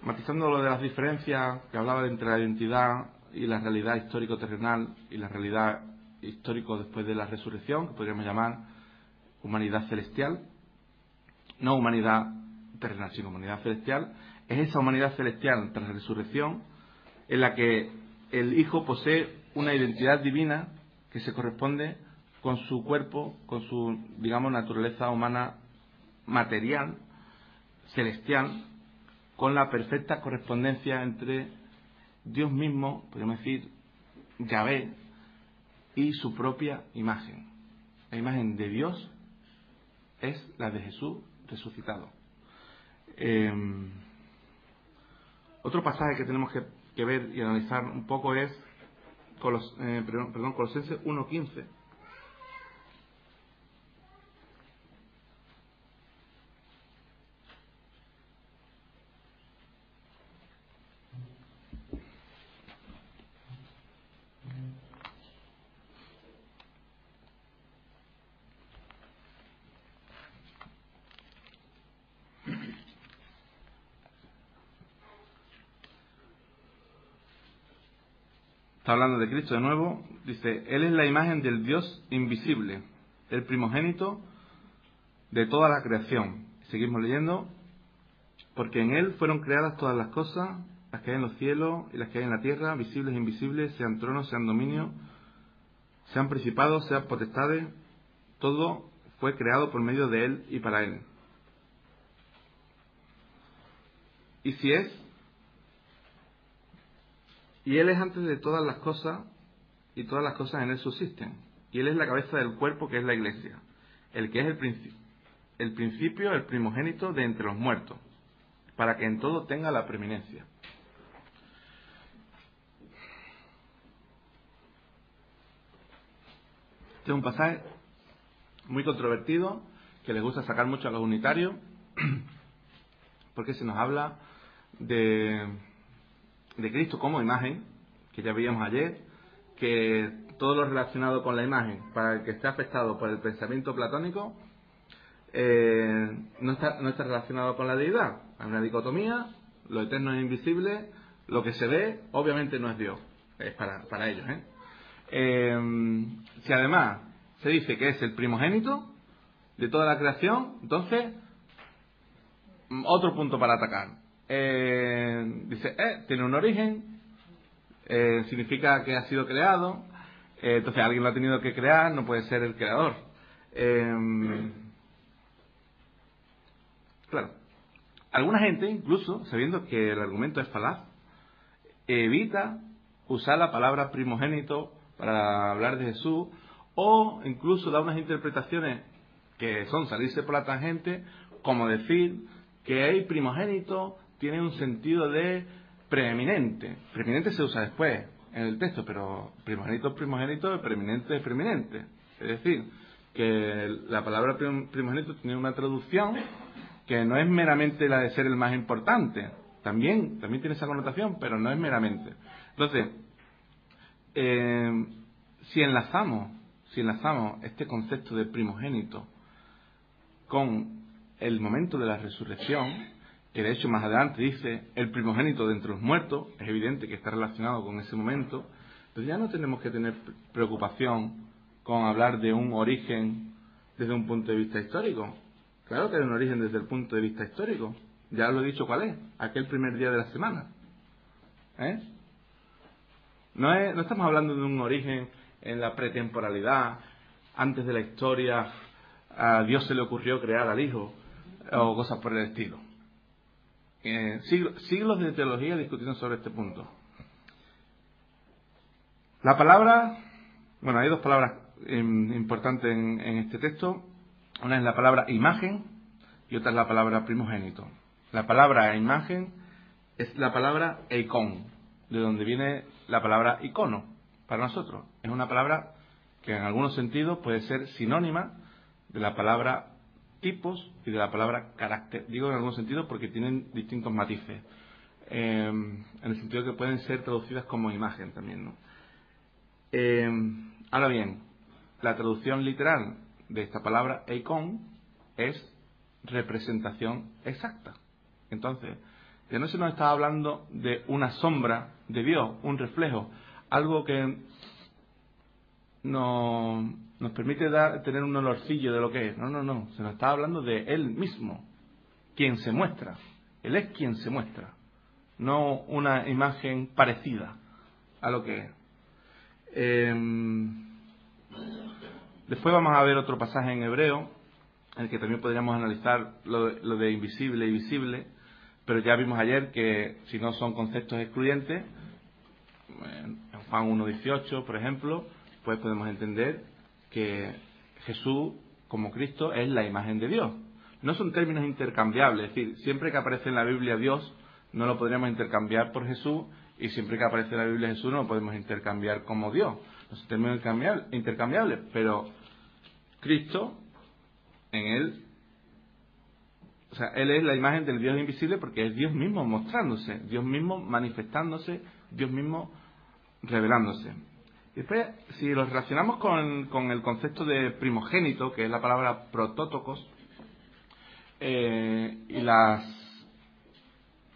Matizando lo de las diferencias que hablaba entre la identidad y la realidad histórico-terrenal y la realidad histórico después de la resurrección, que podríamos llamar humanidad celestial, no humanidad terrenal, sino humanidad celestial, es esa humanidad celestial tras la resurrección en la que el Hijo posee una identidad divina que se corresponde con su cuerpo, con su, digamos, naturaleza humana material, celestial, con la perfecta correspondencia entre Dios mismo, podríamos decir, Yahvé, y su propia imagen. La imagen de Dios es la de Jesús resucitado. Otro pasaje que tenemos que ver y analizar un poco es Colosenses 1:15. está hablando de Cristo de nuevo, dice, Él es la imagen del Dios invisible, el primogénito de toda la creación. Seguimos leyendo, porque en Él fueron creadas todas las cosas, las que hay en los cielos y las que hay en la tierra, visibles e invisibles, sean tronos, sean dominios, sean principados, sean potestades, todo fue creado por medio de Él y para Él. Y Él es antes de todas las cosas, y todas las cosas en Él subsisten. Y Él es la cabeza del cuerpo, que es la Iglesia, el que es el principio, el primogénito de entre los muertos, para que en todo tenga la preeminencia. Este es un pasaje muy controvertido, que les gusta sacar mucho a los unitarios, porque se nos habla de Cristo como imagen, que ya veíamos ayer, que todo lo relacionado con la imagen, para el que esté afectado por el pensamiento platónico, no está relacionado con la deidad. Hay una dicotomía, lo eterno es invisible, lo que se ve obviamente no es Dios, es para ellos. Si además se dice que es el primogénito de toda la creación, entonces otro punto para atacar. Dice, tiene un origen, significa que ha sido creado, entonces alguien lo ha tenido que crear, no puede ser el creador. Claro, alguna gente, incluso sabiendo que el argumento es falaz, evita usar la palabra primogénito para hablar de Jesús, o incluso da unas interpretaciones que son salirse por la tangente, como decir que el primogénito tiene un sentido de preeminente. Preeminente se usa después en el texto, pero primogénito es primogénito, preeminente es preeminente. Es decir, que la palabra primogénito tiene una traducción que no es meramente la de ser el más importante. También tiene esa connotación, pero no es meramente. Entonces, si enlazamos este concepto de primogénito con el momento de la resurrección, que de hecho más adelante dice el primogénito de entre los muertos, es evidente que está relacionado con ese momento, pues ya no tenemos que tener preocupación con hablar de un origen desde un punto de vista histórico. Claro que hay un origen desde el punto de vista histórico. Ya lo he dicho cuál es, aquel primer día de la semana. No estamos hablando de un origen en la pretemporalidad, antes de la historia, a Dios se le ocurrió crear al Hijo, o cosas por el estilo. Siglos de teología discutiendo sobre este punto. La palabra, bueno, hay dos palabras importantes en este texto. Una es la palabra imagen y otra es la palabra primogénito. La palabra imagen es la palabra eikon, de donde viene la palabra icono para nosotros. Es una palabra que en algunos sentidos puede ser sinónima de la palabra tipos y de la palabra carácter. Digo en algún sentido porque tienen distintos matices. En el sentido que pueden ser traducidas como imagen también, ¿no? Ahora bien, la traducción literal de esta palabra eikon es representación exacta. Entonces, que no se nos está hablando de una sombra de Dios, un reflejo, algo que nos permite tener un olorcillo de lo que es. No, se nos está hablando de Él mismo, quien se muestra. Él es quien se muestra, no una imagen parecida a lo que es. Después vamos a ver otro pasaje en Hebreo, en el que también podríamos analizar lo de invisible y visible, pero ya vimos ayer que si no son conceptos excluyentes, en Juan 1:18, por ejemplo, pues podemos entender que Jesús, como Cristo, es la imagen de Dios. No son términos intercambiables, es decir, siempre que aparece en la Biblia Dios, no lo podríamos intercambiar por Jesús, y siempre que aparece en la Biblia Jesús, no lo podemos intercambiar como Dios. No son términos intercambiables, pero Cristo, en Él, o sea, Él es la imagen del Dios invisible porque es Dios mismo mostrándose, Dios mismo manifestándose, Dios mismo revelándose. Y después, si lo relacionamos con el concepto de primogénito, que es la palabra protótocos, y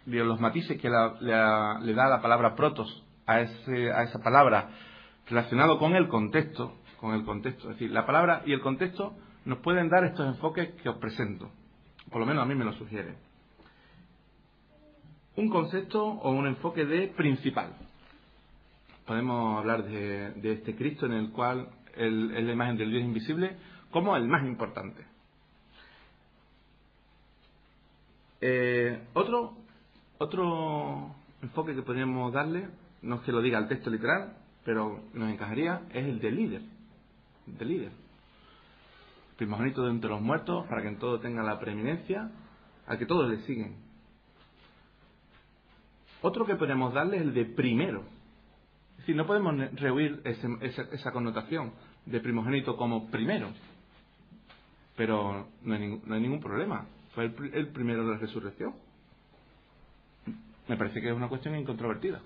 los matices que le da la palabra protos a esa palabra relacionado con el contexto, es decir, la palabra y el contexto nos pueden dar estos enfoques que os presento, por lo menos a mí me lo sugiere. Un concepto o un enfoque de principal. Podemos hablar de este Cristo en el cual es la imagen del Dios invisible como el más importante. Otro enfoque que podríamos darle, no es que lo diga el texto literal, pero nos encajaría, es el de líder. Primogénito de entre los muertos, para que en todo tenga la preeminencia, al que todos le siguen. Otro que podemos darle es el de primero. Es decir, no podemos rehuir esa connotación de primogénito como primero. Pero no hay ningún problema. Fue el primero de la resurrección. Me parece que es una cuestión incontrovertida.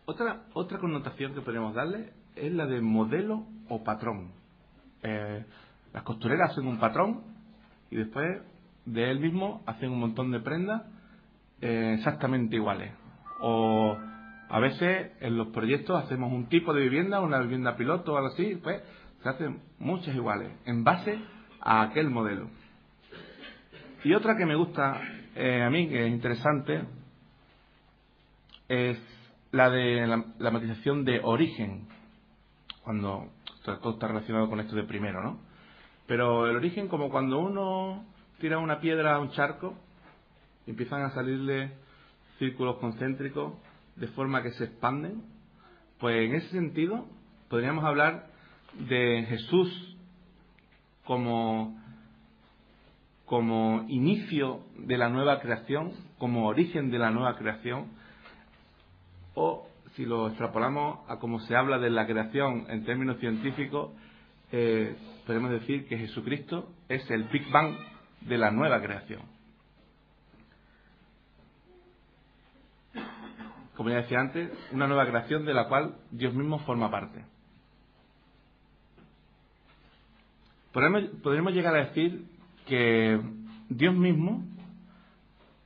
Otra connotación que podemos darle es la de modelo o patrón. Las costureras hacen un patrón y después de él mismo hacen un montón de prendas exactamente iguales. O a veces en los proyectos hacemos un tipo de vivienda, una vivienda piloto o algo así, pues se hacen muchas iguales en base a aquel modelo. Y otra que me gusta a mí, que es interesante, es la de la matización de origen, cuando todo está relacionado con esto de primero, ¿no? Pero el origen, como cuando uno tira una piedra a un charco y empiezan a salirle círculos concéntricos de forma que se expanden, pues en ese sentido podríamos hablar de Jesús como inicio de la nueva creación, como origen de la nueva creación, o si lo extrapolamos a cómo se habla de la creación en términos científicos, podemos decir que Jesucristo es el Big Bang de la nueva creación. Como ya decía antes, una nueva creación de la cual Dios mismo forma parte. Podríamos llegar a decir que Dios mismo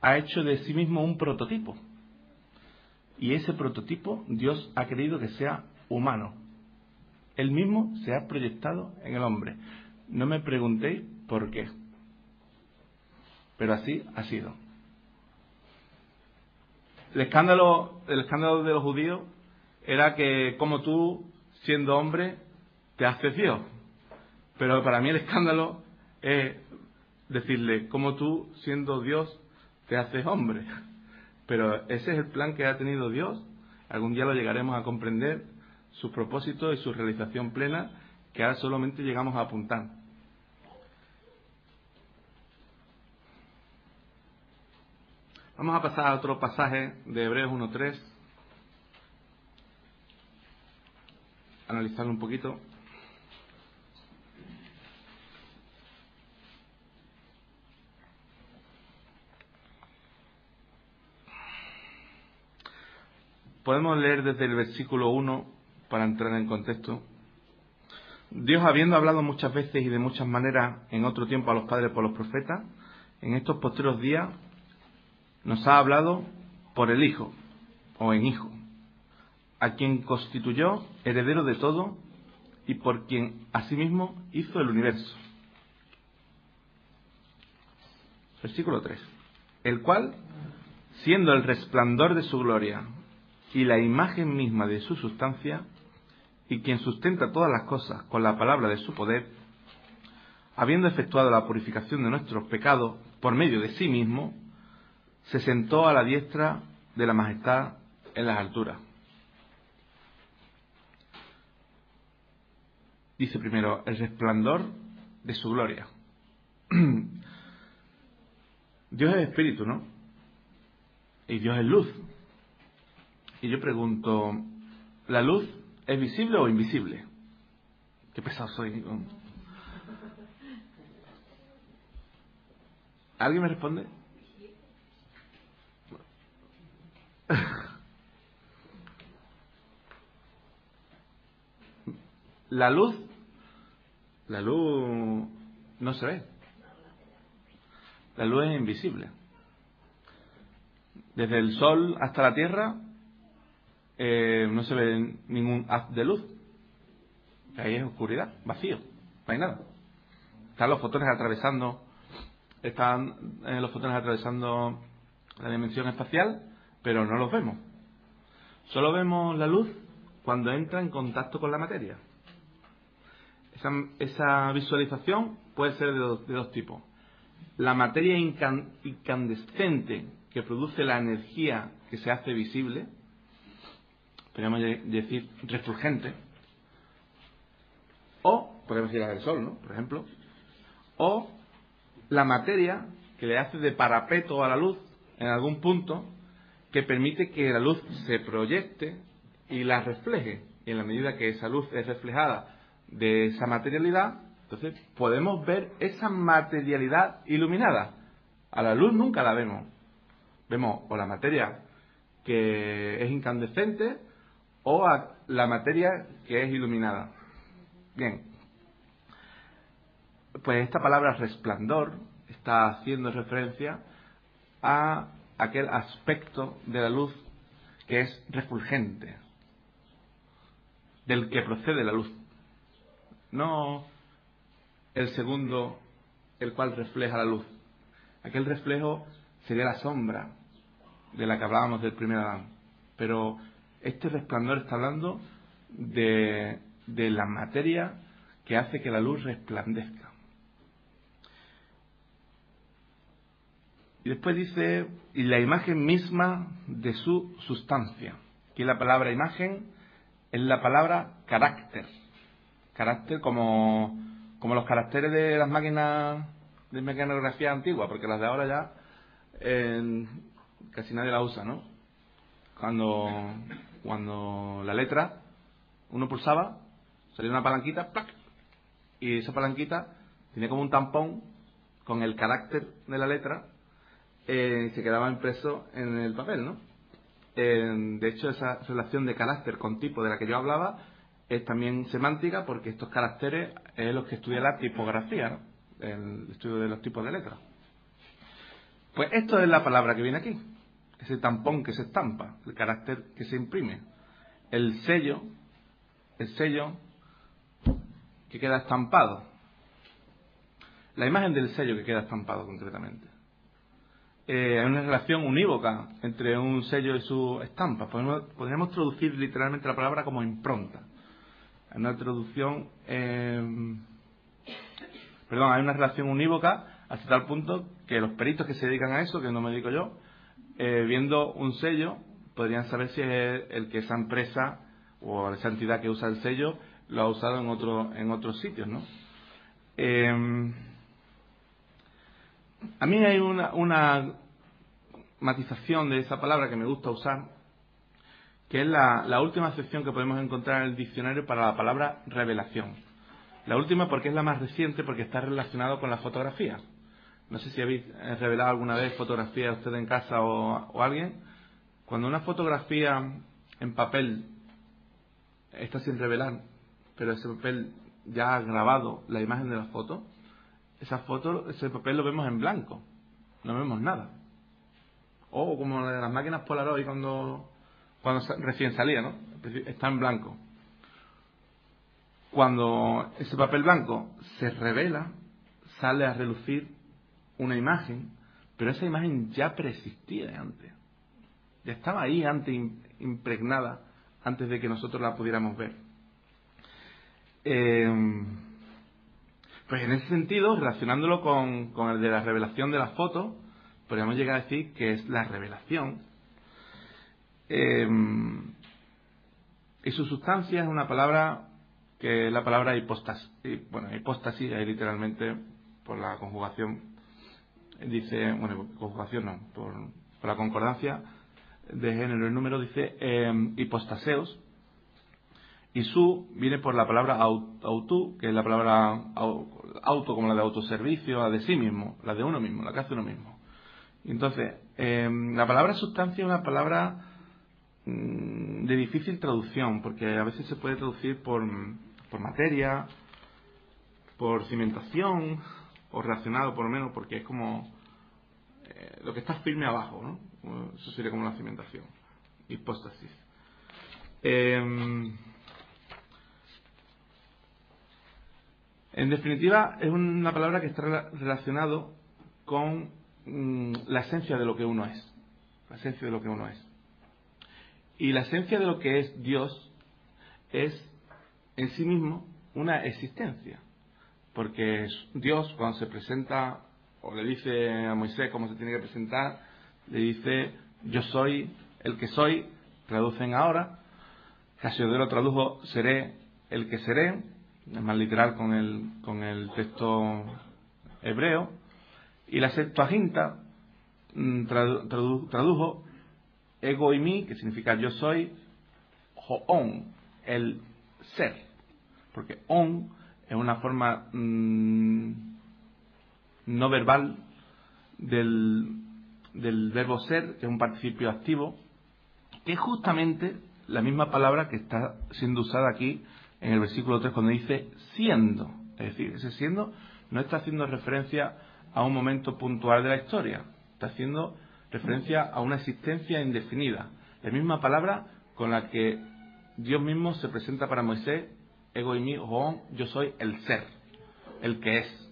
ha hecho de sí mismo un prototipo. Y ese prototipo Dios ha querido que sea humano. Él mismo se ha proyectado en el hombre. No me preguntéis por qué, pero así ha sido. El escándalo de los judíos era que, como tú, siendo hombre, te haces Dios. Pero para mí el escándalo es decirle, como tú, siendo Dios, te haces hombre. Pero ese es el plan que ha tenido Dios. Algún día lo llegaremos a comprender, su propósito y su realización plena, que ahora solamente llegamos a apuntar. Vamos a pasar a otro pasaje de Hebreos 1:3. Analizarlo un poquito. Podemos leer desde el versículo 1 para entrar en contexto. Dios, habiendo hablado muchas veces y de muchas maneras en otro tiempo a los padres por los profetas, en estos postreros días nos ha hablado por el Hijo, o en Hijo, a quien constituyó heredero de todo y por quien asimismo hizo el universo. Versículo 3. El cual, siendo el resplandor de su gloria y la imagen misma de su sustancia, y quien sustenta todas las cosas con la palabra de su poder, habiendo efectuado la purificación de nuestros pecados por medio de sí mismo, se sentó a la diestra de la majestad en las alturas. Dice primero, el resplandor de su gloria. Dios es espíritu, ¿no? Y Dios es luz. Y yo pregunto, ¿la luz es visible o invisible? Qué pesado soy. ¿Alguien me responde? La luz no se ve. La luz es invisible. Desde el sol hasta la tierra no se ve ningún haz de luz. Ahí es oscuridad, vacío, no hay nada. Están los fotones atravesando la dimensión espacial, pero no los vemos. Solo vemos la luz cuando entra en contacto con la materia. Esa visualización puede ser de dos tipos. La materia incandescente que produce la energía que se hace visible, podríamos decir refulgente, o podemos decir la del sol, ¿no? Por ejemplo, o la materia que le hace de parapeto a la luz en algún punto, que permite que la luz se proyecte y la refleje. Y en la medida que esa luz es reflejada de esa materialidad, entonces podemos ver esa materialidad iluminada. A la luz nunca la vemos. Vemos o la materia que es incandescente o a la materia que es iluminada. Bien, pues esta palabra resplandor está haciendo referencia a aquel aspecto de la luz que es refulgente, del que procede la luz, no el segundo, el cual refleja la luz. Aquel reflejo sería la sombra de la que hablábamos del primer Adán, pero este resplandor está hablando de la materia que hace que la luz resplandezca. Y después dice, y la imagen misma de su sustancia. Aquí la palabra imagen es la palabra carácter. Carácter como los caracteres de las máquinas de mecanografía antigua, porque las de ahora ya casi nadie la usa, ¿no? Cuando la letra uno pulsaba, salía una palanquita, ¡plac! Y esa palanquita tenía como un tampón con el carácter de la letra, se quedaba impreso en el papel, ¿no? De hecho, esa relación de carácter con tipo de la que yo hablaba es también semántica, porque estos caracteres es los que estudia la tipografía, ¿no? El estudio de los tipos de letras. Pues esto es la palabra que viene aquí, ese tampón que se estampa, el carácter que se imprime, el sello que queda estampado, la imagen del sello que queda estampado concretamente. Hay una relación unívoca entre un sello y su estampa. Podríamos traducir literalmente la palabra como impronta. Hay una traducción, hay una relación unívoca hasta tal punto que los peritos que se dedican a eso, que no me dedico yo, viendo un sello, podrían saber si es el que esa empresa o esa entidad que usa el sello lo ha usado en otros sitios, ¿no? A mí hay una matización de esa palabra que me gusta usar, que es la última acepción que podemos encontrar en el diccionario para la palabra revelación. La última porque es la más reciente, porque está relacionado con la fotografía. No sé si habéis revelado alguna vez fotografía usted en casa o alguien. Cuando una fotografía en papel está sin revelar, pero ese papel ya ha grabado la imagen de la foto, ese papel lo vemos en blanco, no vemos nada. O como las máquinas Polaroid cuando recién salía, ¿no? Está en blanco. Cuando ese papel blanco se revela, sale a relucir una imagen, pero esa imagen ya preexistía de antes. Ya estaba ahí antes, impregnada, antes de que nosotros la pudiéramos ver. Pues en ese sentido, relacionándolo con el de la revelación de las fotos, podríamos llegar a decir que es la revelación. Y su sustancia es una palabra que es la palabra hipóstasis. Hipóstasis ahí literalmente por la conjugación dice, conjugación no, por la concordancia de género y número dice hipostaseos, y su viene por la palabra autú, que es la palabra auto como la de autoservicio, la de sí mismo, la de uno mismo, la que hace uno mismo. Y entonces, la palabra sustancia es una palabra de difícil traducción, porque a veces se puede traducir por materia, por cimentación, o relacionado por lo menos, porque es como lo que está firme abajo, ¿no? Eso sería como la cimentación, hipóstasis. En definitiva, es una palabra que está relacionado con la esencia de lo que uno es. La esencia de lo que uno es. Y la esencia de lo que es Dios es en sí mismo una existencia. Porque Dios, cuando se presenta, o le dice a Moisés cómo se tiene que presentar, le dice: yo soy el que soy, traducen ahora. Casiodoro tradujo: seré el que seré, es más literal con el texto hebreo. Y la Septuaginta tradujo ego y mí, que significa yo soy, hoon, el ser. Porque on es una forma no verbal del verbo ser, que es un participio activo, que es justamente la misma palabra que está siendo usada aquí en el versículo 3 cuando dice siendo. Es decir, ese siendo no está haciendo referencia a un momento puntual de la historia, está haciendo referencia a una existencia indefinida. La misma palabra con la que Dios mismo se presenta para Moisés: ego y mí, hoon, yo soy el ser, el que es.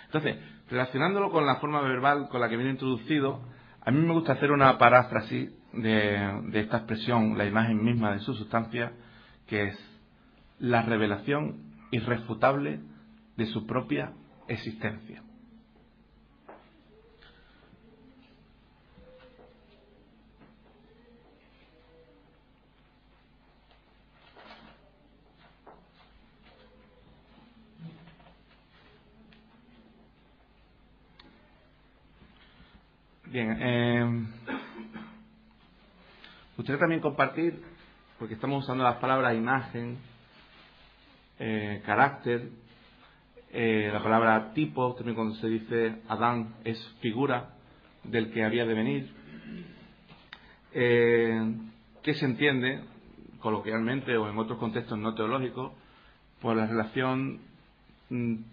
Entonces, relacionándolo con la forma verbal con la que viene introducido, a mí me gusta hacer una paráfrasis de esta expresión, la imagen misma de su sustancia, que es la revelación irrefutable de su propia existencia. Bien, me gustaría también compartir, porque estamos usando las palabras imagen, carácter, la palabra tipo, también cuando se dice Adán es figura del que había de venir, que se entiende coloquialmente o en otros contextos no teológicos por la relación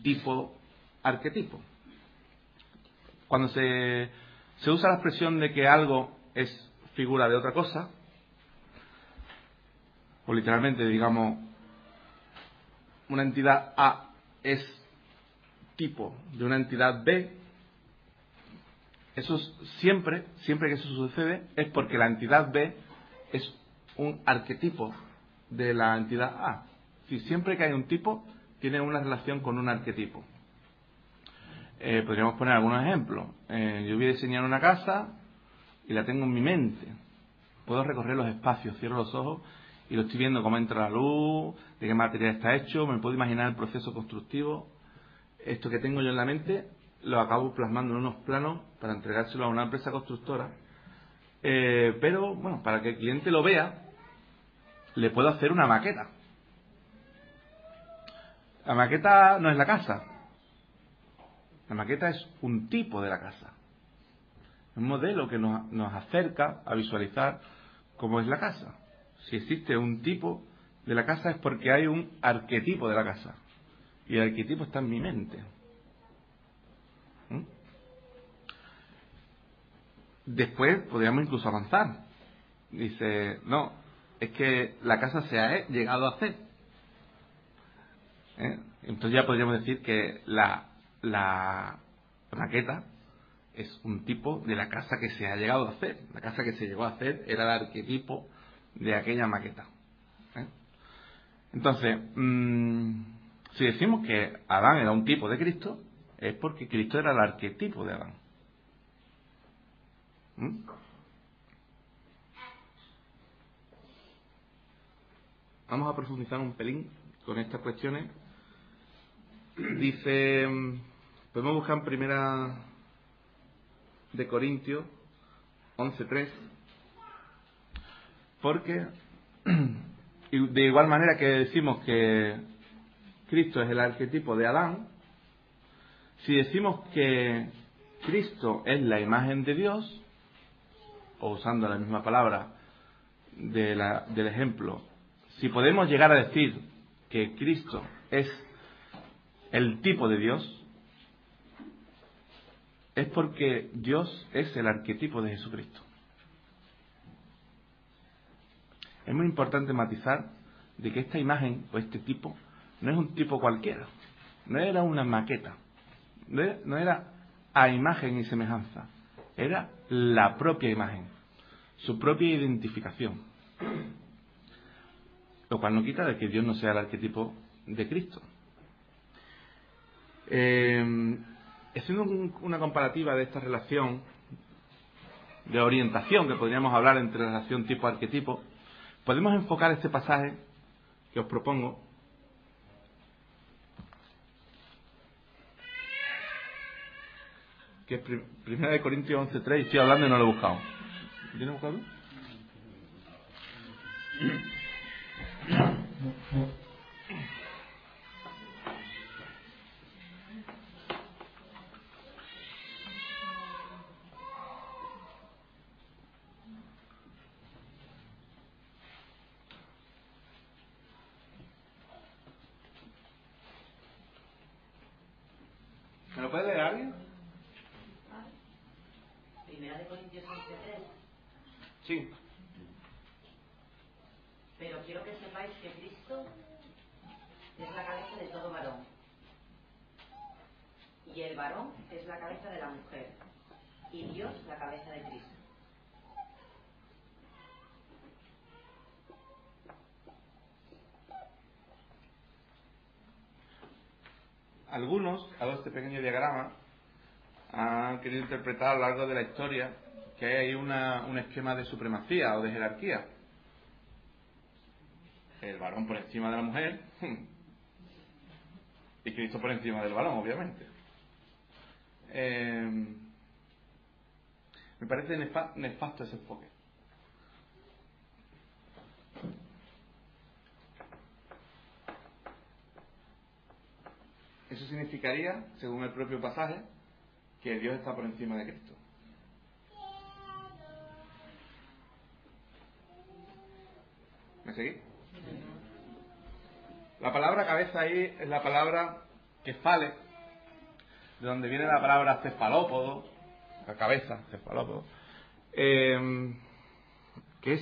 tipo-arquetipo. Cuando se usa la expresión de que algo es figura de otra cosa, o literalmente, digamos, una entidad A es tipo de una entidad B, eso siempre que eso sucede es porque la entidad B es un arquetipo de la entidad A. Si siempre que hay un tipo, tiene una relación con un arquetipo. Podríamos poner algunos ejemplos. Yo voy a diseñar una casa y la tengo en mi mente. Puedo recorrer los espacios, cierro los ojos y lo estoy viendo cómo entra la luz, de qué material está hecho, me puedo imaginar el proceso constructivo. Esto que tengo yo en la mente lo acabo plasmando en unos planos para entregárselo a una empresa constructora. Pero, bueno, para que el cliente lo vea, le puedo hacer una maqueta. La maqueta no es la casa. La maqueta es un tipo de la casa. Un modelo que nos acerca a visualizar cómo es la casa. Si existe un tipo de la casa es porque hay un arquetipo de la casa. Y el arquetipo está en mi mente. Después podríamos incluso avanzar. Dice, no, es que la casa se ha llegado a hacer. Entonces ya podríamos decir que la maqueta es un tipo de la casa que se ha llegado a hacer. La casa que se llegó a hacer era el arquetipo de aquella maqueta. Entonces, si decimos que Adán era un tipo de Cristo, es porque Cristo era el arquetipo de Adán. Vamos a profundizar un pelín con estas cuestiones. Dice, podemos buscar en Primera de Corintios 11:3, porque de igual manera que decimos que Cristo es el arquetipo de Adán, si decimos que Cristo es la imagen de Dios, o usando la misma palabra del ejemplo, si podemos llegar a decir que Cristo es el tipo de Dios, es porque Dios es el arquetipo de Jesucristo. es muy importante matizar de que esta imagen o este tipo no es un tipo cualquiera, no era una maqueta, no era a imagen y semejanza, era la propia imagen, su propia identificación. Lo cual no quita de que Dios no sea el arquetipo de Cristo. Haciendo una comparativa de esta relación de orientación que podríamos hablar entre relación tipo-arquetipo, podemos enfocar este pasaje que os propongo que es 1 Corintios 11:3, y estoy hablando y no lo he buscado. ¿Lo tienes buscado? ¿Me lo puede leer alguien? 1 Corintios 11:3. Sí. Pero quiero que sepáis que Cristo es la cabeza de todo varón. Y el varón es la cabeza de la mujer. Y Dios la cabeza de Cristo. Algunos, a este pequeño diagrama, han querido interpretar a lo largo de la historia que hay un esquema de supremacía o de jerarquía. El varón por encima de la mujer y Cristo por encima del varón, obviamente. Me parece nefasto ese enfoque. Eso significaría, según el propio pasaje, que Dios está por encima de Cristo. ¿Me seguís? La palabra cabeza ahí es la palabra kefale, de donde viene la palabra cefalópodo, la cabeza, cefalópodo, que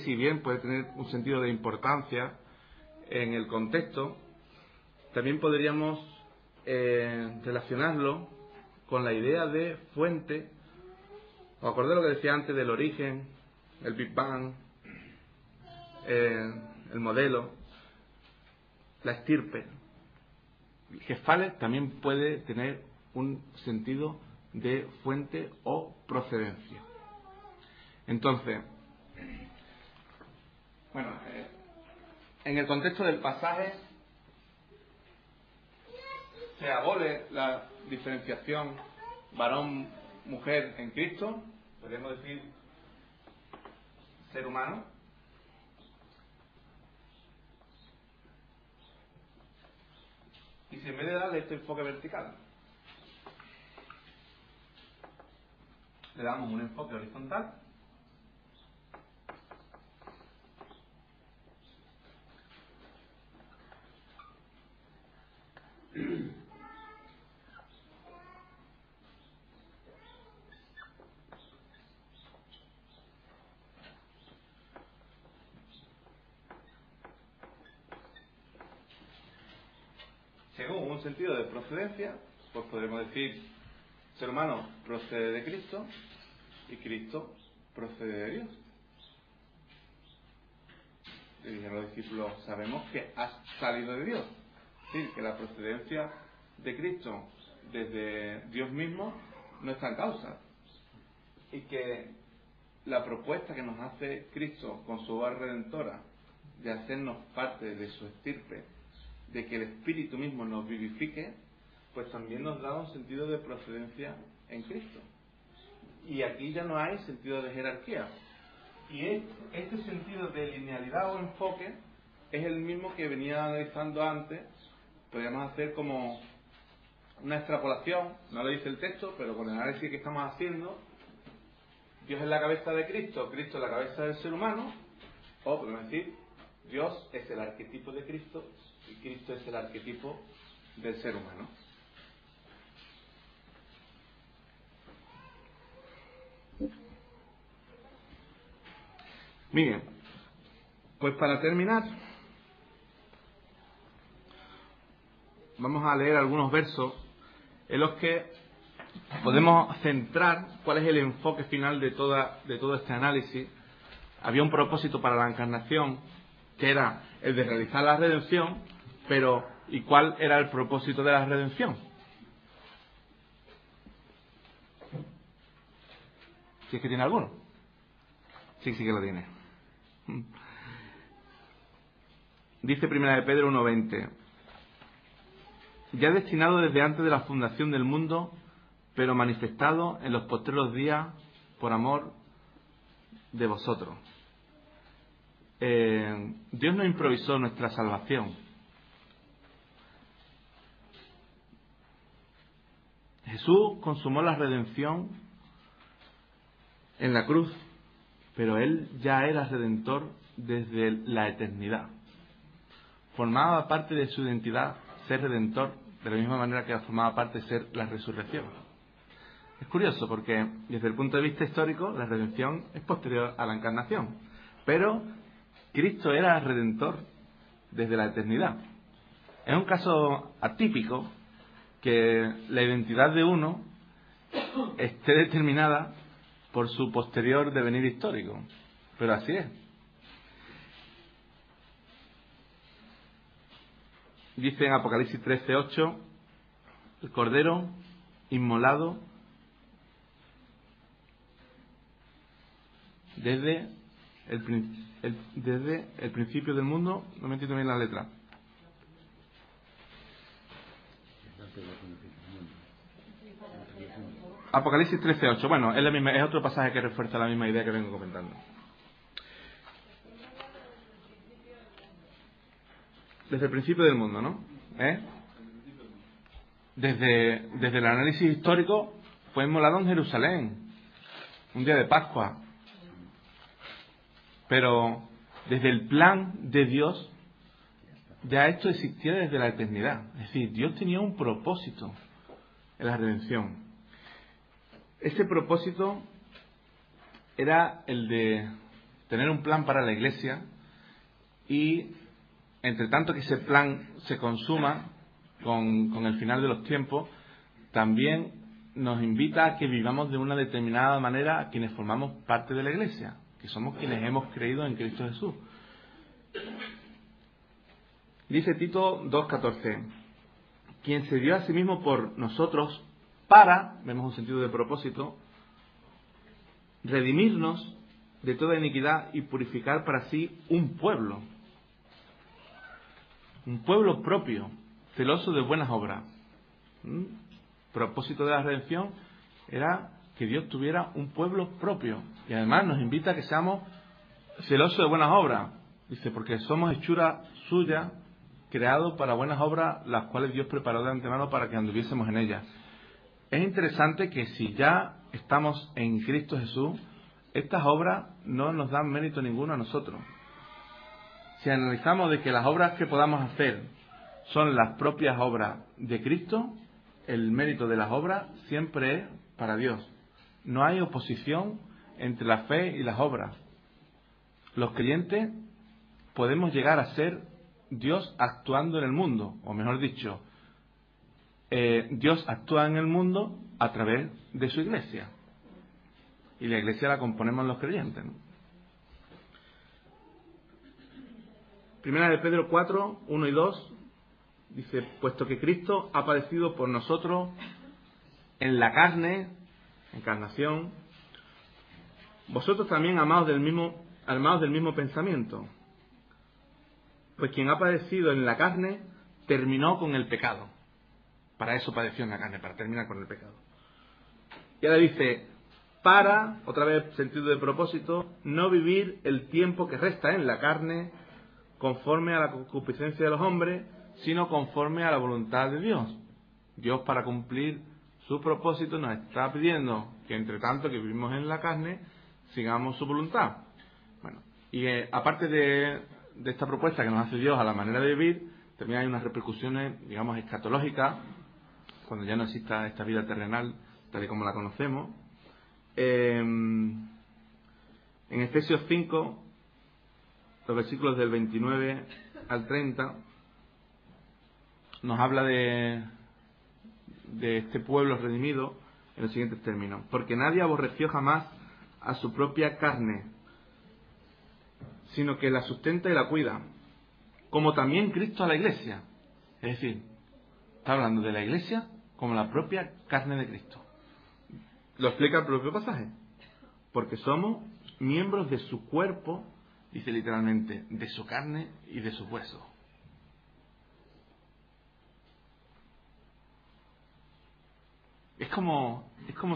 si bien puede tener un sentido de importancia en el contexto, también podríamos relacionarlo con la idea de fuente. ¿Os acordáis lo que decía antes del origen, el Big Bang, el modelo, la estirpe? Kefale también puede tener un sentido de fuente o procedencia. Entonces, bueno, en el contexto del pasaje se abole la diferenciación varón-mujer en Cristo, podríamos decir ser humano, y si en vez de darle este enfoque vertical le damos un enfoque horizontal, según un sentido de procedencia, pues podremos decir ser humano procede de Cristo y Cristo procede de Dios. Le dijeron los discípulos, sabemos que has salido de Dios. Es decir, que la procedencia de Cristo desde Dios mismo no está en causa. Y que la propuesta que nos hace Cristo con su obra redentora de hacernos parte de su estirpe, de que el Espíritu mismo nos vivifique, pues también nos da un sentido de procedencia en Cristo. Y aquí ya no hay sentido de jerarquía. Y este sentido de linealidad o enfoque es el mismo que venía analizando antes. Podríamos hacer como una extrapolación, no lo dice el texto, pero con el análisis que estamos haciendo, Dios es la cabeza de Cristo, Cristo es la cabeza del ser humano, o podemos decir, Dios es el arquetipo de Cristo y Cristo es el arquetipo del ser humano. Miren, Pues para terminar, vamos a leer algunos versos en los que podemos centrar cuál es el enfoque final de todo este análisis. Había un propósito para la encarnación, que era el de realizar la redención, pero ¿y cuál era el propósito de la redención? Si es que tiene alguno. Sí que lo tiene. Dice 1 de Pedro 1:20: ya destinado desde antes de la fundación del mundo, pero manifestado en los postreros días por amor de vosotros. Dios no improvisó nuestra salvación. Jesús consumó la redención en la cruz, pero Él ya era redentor desde la eternidad. Formaba parte de su identidad ser redentor, de la misma manera que formaba parte de ser la resurrección. Es curioso porque desde el punto de vista histórico la redención es posterior a la encarnación, pero Cristo era redentor desde la eternidad. Es un caso atípico que la identidad de uno esté determinada por su posterior devenir histórico, pero así es. Dice en Apocalipsis 13:8: el Cordero inmolado desde el principio del mundo. No me entiendo bien la letra. Apocalipsis 13:8. Bueno, es la misma, es otro pasaje que refuerza la misma idea que vengo comentando. Desde el principio del mundo, ¿no? Desde el análisis histórico fue inmolado en Jerusalén, un día de Pascua. Pero desde el plan de Dios, ya esto existía desde la eternidad. Es decir, Dios tenía un propósito en la redención. Ese propósito era el de tener un plan para la Iglesia y, entre tanto que ese plan se consuma con el final de los tiempos, también nos invita a que vivamos de una determinada manera quienes formamos parte de la Iglesia, que somos quienes hemos creído en Cristo Jesús. Dice Tito 2:14: quien se dio a sí mismo por nosotros para, vemos un sentido de propósito, redimirnos de toda iniquidad y purificar para sí un pueblo propio, celoso de buenas obras. Propósito de la redención era que Dios tuviera un pueblo propio, y además nos invita a que seamos celosos de buenas obras. Dice, porque somos hechura suya, creados para buenas obras, las cuales Dios preparó de antemano para que anduviésemos en ellas. Es interesante que si ya estamos en Cristo Jesús, estas obras no nos dan mérito ninguno a nosotros. Si analizamos de que las obras que podamos hacer son las propias obras de Cristo, el mérito de las obras siempre es para Dios. No hay oposición entre la fe y las obras. Los creyentes podemos llegar a ser Dios actuando en el mundo, o mejor dicho, Dios actúa en el mundo a través de su iglesia. Y la iglesia la componemos los creyentes, ¿no? Primera de Pedro 4, 1 y 2, dice, puesto que Cristo ha padecido por nosotros en la carne, encarnación, vosotros también armados del mismo pensamiento. Pues quien ha padecido en la carne, terminó con el pecado. Para eso padeció en la carne, para terminar con el pecado. Y ahora dice, para, otra vez sentido de propósito, no vivir el tiempo que resta en la carne conforme a la concupiscencia de los hombres, sino conforme a la voluntad de Dios. Dios, para cumplir su propósito, nos está pidiendo que entre tanto que vivimos en la carne, sigamos su voluntad. Bueno, y aparte de esta propuesta que nos hace Dios a la manera de vivir, también hay unas repercusiones, digamos, escatológicas, cuando ya no exista esta vida terrenal tal y como la conocemos. En Efesios 5 los versículos del 29 al 30, nos habla de este pueblo redimido en los siguientes términos. Porque nadie aborreció jamás a su propia carne, sino que la sustenta y la cuida, como también Cristo a la Iglesia. Es decir, está hablando de la Iglesia como la propia carne de Cristo. Lo explica el propio pasaje. Porque somos miembros de su cuerpo, dice literalmente, de su carne y de sus huesos. Es como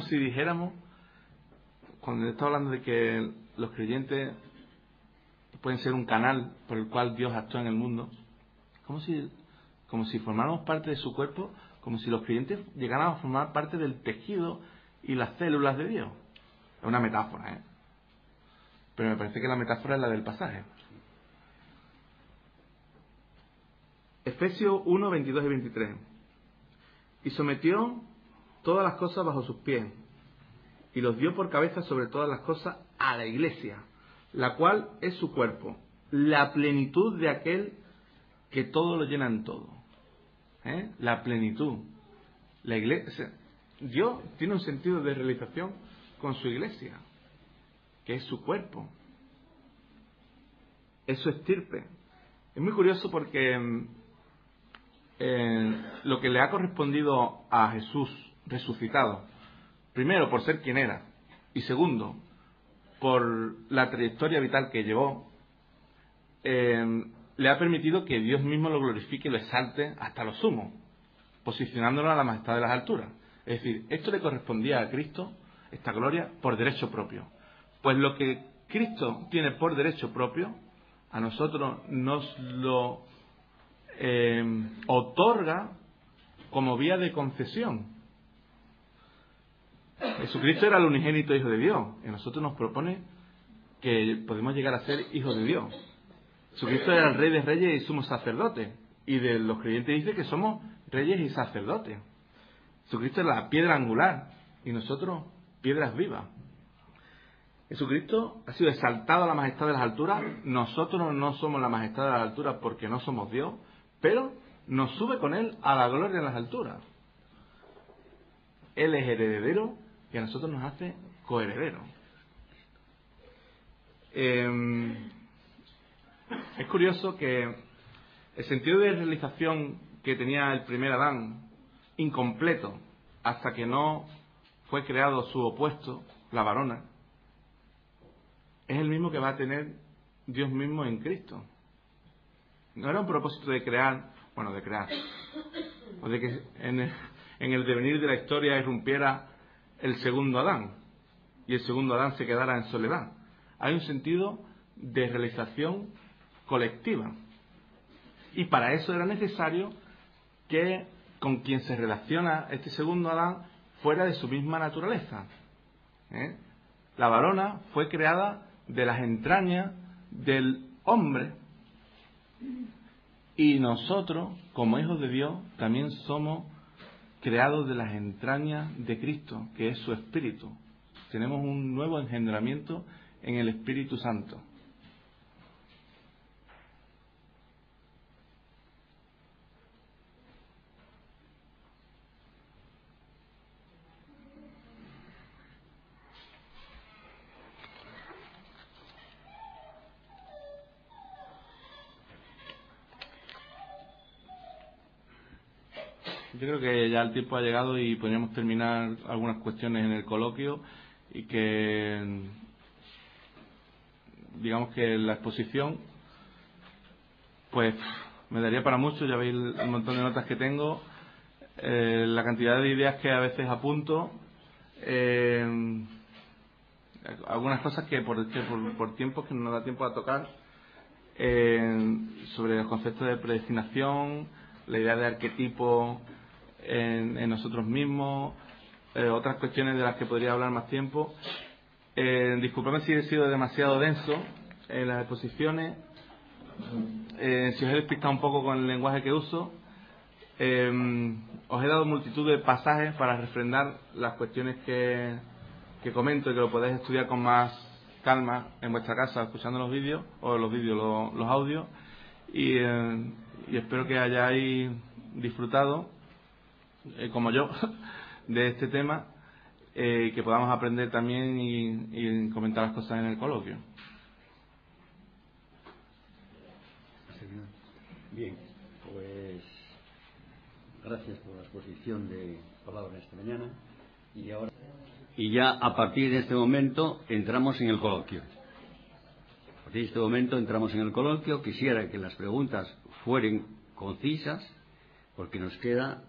si dijéramos, cuando está hablando de que los creyentes pueden ser un canal por el cual Dios actúa en el mundo, como si formáramos parte de su cuerpo, como si los creyentes llegaran a formar parte del tejido y las células de Dios. Es una metáfora, ¿eh? Pero me parece que la metáfora es la del pasaje. Efesios 1, 22 y 23. Y sometió todas las cosas bajo sus pies, y los dio por cabeza sobre todas las cosas a la Iglesia, la cual es su cuerpo, la plenitud de aquel que todo lo llena en todo. La plenitud. La Iglesia. Dios tiene un sentido de realización con su Iglesia, que es su cuerpo, es su estirpe. Es muy curioso porque lo que le ha correspondido a Jesús resucitado, primero por ser quien era, y segundo por la trayectoria vital que llevó, le ha permitido que Dios mismo lo glorifique y lo exalte hasta lo sumo, posicionándolo a la majestad de las alturas. Es decir, esto le correspondía a Cristo, esta gloria, por derecho propio. Pues lo que Cristo tiene por derecho propio, a nosotros nos lo otorga como vía de concesión. Jesucristo era el unigénito Hijo de Dios, y a nosotros nos propone que podemos llegar a ser hijos de Dios. Jesucristo era el Rey de Reyes y sumo sacerdote, y de los creyentes dice que somos reyes y sacerdotes. Jesucristo es la piedra angular, y nosotros piedras vivas. Jesucristo ha sido exaltado a la majestad de las alturas. Nosotros no somos la majestad de las alturas porque no somos Dios, pero nos sube con Él a la gloria en las alturas. Él es heredero y a nosotros nos hace coherederos. Es curioso que el sentido de realización que tenía el primer Adán, incompleto, hasta que no fue creado su opuesto, la varona, es el mismo que va a tener Dios mismo en Cristo. No era un propósito de crear, o de que en el devenir de la historia irrumpiera el segundo Adán y el segundo Adán se quedara en soledad. Hay un sentido de realización colectiva, y para eso era necesario que con quien se relaciona este segundo Adán fuera de su misma naturaleza. La varona fue creada de las entrañas del hombre, y nosotros, como hijos de Dios, también somos creados de las entrañas de Cristo, que es su Espíritu. Tenemos un nuevo engendramiento en el Espíritu Santo. Yo creo que ya el tiempo ha llegado y podríamos terminar algunas cuestiones en el coloquio, y que digamos que la exposición pues me daría para mucho. Ya veis el montón de notas que tengo, la cantidad de ideas que a veces apunto, algunas cosas que por tiempos que no nos da tiempo a tocar, sobre el concepto de predestinación, la idea de arquetipo en nosotros mismos, otras cuestiones de las que podría hablar más tiempo. Disculpadme si he sido demasiado denso en las exposiciones, si os he despistado un poco con el lenguaje que uso. Os he dado multitud de pasajes para refrendar las cuestiones que comento, y que lo podéis estudiar con más calma en vuestra casa escuchando los vídeos, o los audios, y espero que hayáis disfrutado, como yo, de este tema, que podamos aprender también y comentar las cosas en el coloquio. Bien, pues gracias por la exposición de palabras esta mañana, y ya a partir de este momento entramos en el coloquio. A partir de este momento entramos en el coloquio. Quisiera que las preguntas fueren concisas, porque nos queda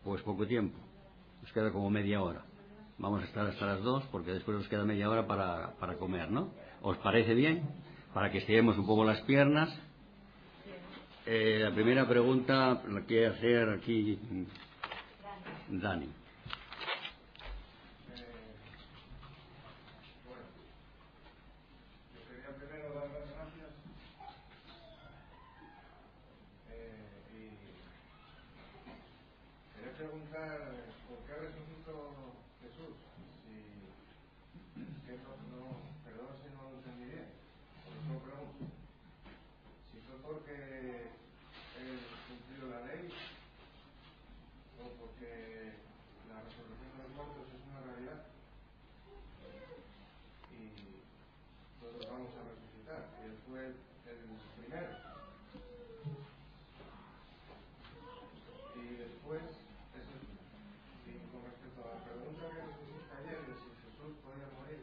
pues poco tiempo, nos queda como media hora. Vamos a estar hasta las 2, porque después nos queda media hora para comer, ¿no? ¿Os parece bien? Para que estiremos un poco las piernas. La primera pregunta la quiere hacer aquí Dani. Preguntar por qué resucitó Jesús, perdón si no lo entendí bien, por eso lo pregunto. Si fue porque él cumplió la ley, o porque la resurrección de los muertos es una realidad, y todos vamos a resucitar, y él fue el primero. Y después, con respecto a la pregunta que nos hiciste ayer de si Jesús podía morir,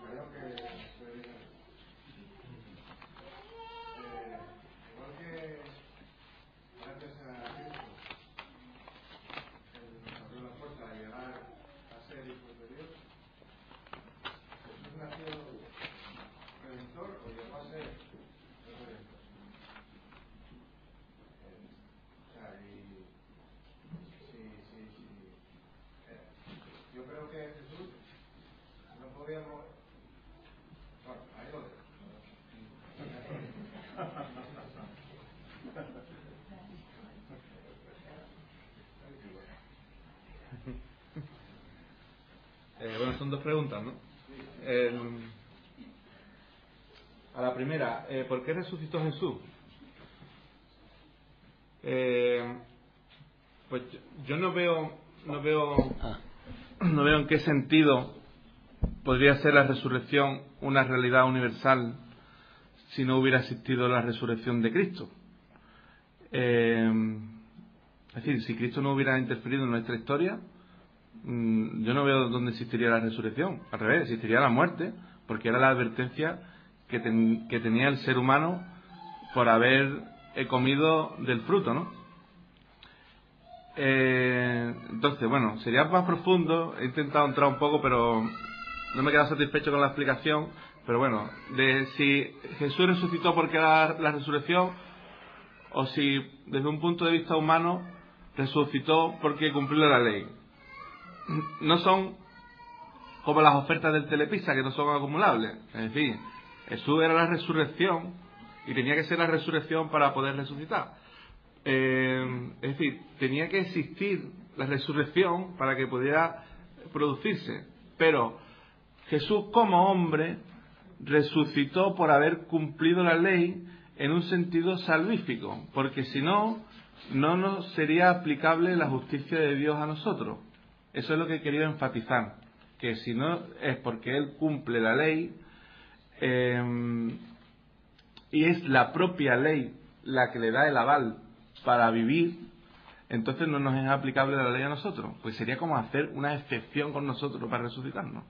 creo que igual que gracias a Cristo nos abrió la puerta a llegar a ser hijos de Dios, Jesús nació redentor o llegó a ser redentor. Yo creo que Jesús no podía morir. Bueno, ahí lo dejo. Bueno, son dos preguntas, ¿no? A la primera, ¿por qué resucitó Jesús? Pues yo no veo en qué sentido podría ser la resurrección una realidad universal si no hubiera existido la resurrección de Cristo. Es decir, si Cristo no hubiera interferido en nuestra historia, yo no veo dónde existiría la resurrección. Al revés, existiría la muerte, porque era la advertencia que tenía el ser humano por haber comido del fruto, ¿no? Entonces, bueno, sería más profundo. He intentado entrar un poco, pero no me he quedado satisfecho con la explicación. Pero bueno, de si Jesús resucitó porque era la resurrección, o si desde un punto de vista humano resucitó porque cumplió la ley. No son como las ofertas del Telepizza, que no son acumulables. Es decir, Jesús era la resurrección y tenía que ser la resurrección para poder resucitar. Es decir, tenía que existir la resurrección para que pudiera producirse. Pero Jesús, como hombre, resucitó por haber cumplido la ley en un sentido salvífico, porque si no, no nos sería aplicable la justicia de Dios a nosotros. Eso es lo que he querido enfatizar, que si no es porque Él cumple la ley, y es la propia ley la que le da el aval para vivir, entonces no nos es aplicable la ley a nosotros. Pues sería como hacer una excepción con nosotros para resucitarnos.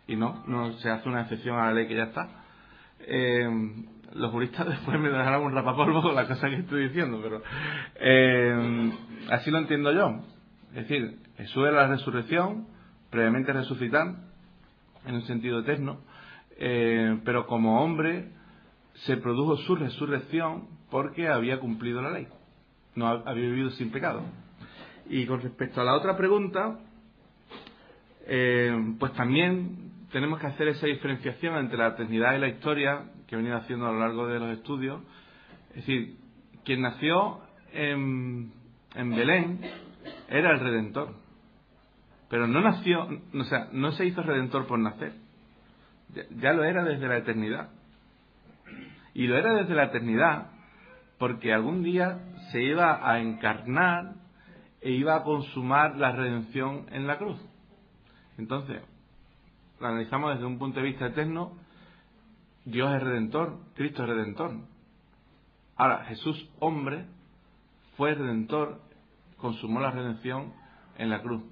Y no se hace una excepción a la ley que ya está. Los juristas después me dejarán un rapapolvo con la cosa que estoy diciendo, pero así lo entiendo yo. Es decir, Jesús es la resurrección, previamente resucitar, en un sentido eterno, pero como hombre se produjo su resurrección porque había cumplido la ley, no había vivido sin pecado. Y con respecto a la otra pregunta, pues también tenemos que hacer esa diferenciación entre la eternidad y la historia que he venido haciendo a lo largo de los estudios. Es decir, quien nació en Belén era el Redentor. Pero no nació, o sea, no se hizo redentor por nacer. Ya lo era desde la eternidad. Y lo era desde la eternidad porque algún día se iba a encarnar e iba a consumar la redención en la cruz. Entonces, lo analizamos desde un punto de vista eterno. Dios es redentor, Cristo es redentor. Ahora, Jesús, hombre, fue redentor, consumó la redención en la cruz.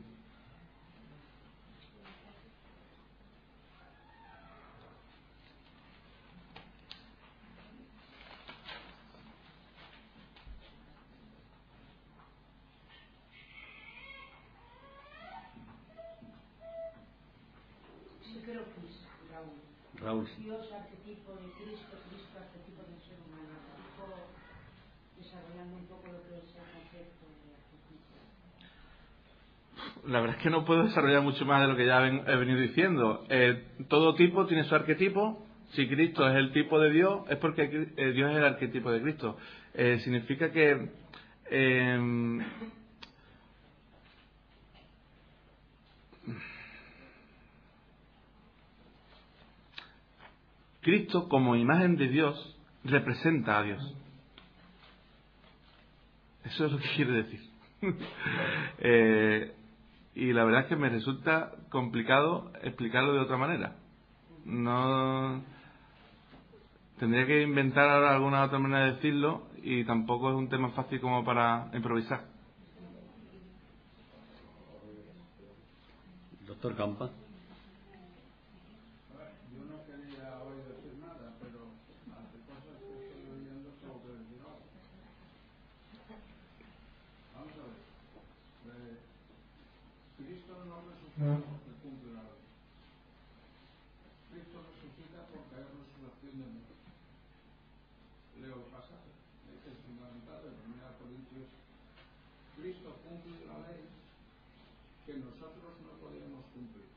Sí creo que es Raúl. Dios arquetipo de Cristo, Cristo arquetipo del ser humano, arquetipo desarrollando un poco lo que es el concepto de arquetipo. La verdad es que no puedo desarrollar mucho más de lo que ya he venido diciendo. Todo tipo tiene su arquetipo. Si Cristo es el tipo de Dios, es porque Dios es el arquetipo de Cristo. Significa que Cristo, como imagen de Dios, representa a Dios. Eso es lo que quiere decir. Y la verdad es que me resulta complicado explicarlo de otra manera. No tendría que inventar ahora alguna otra manera de decirlo y tampoco es un tema fácil como para improvisar. Doctor Campa. Yo no quería hoy decir nada, pero ante cosas que estoy oyendo tengo que decir algo. Vamos a ver. Cristo no resucita porque cumple la ley. Cristo resucita porque hay resurrección de muertos. Leo el pasaje, que es fundamental en 1 Corintios. Cristo cumple la ley que nosotros no podíamos cumplir.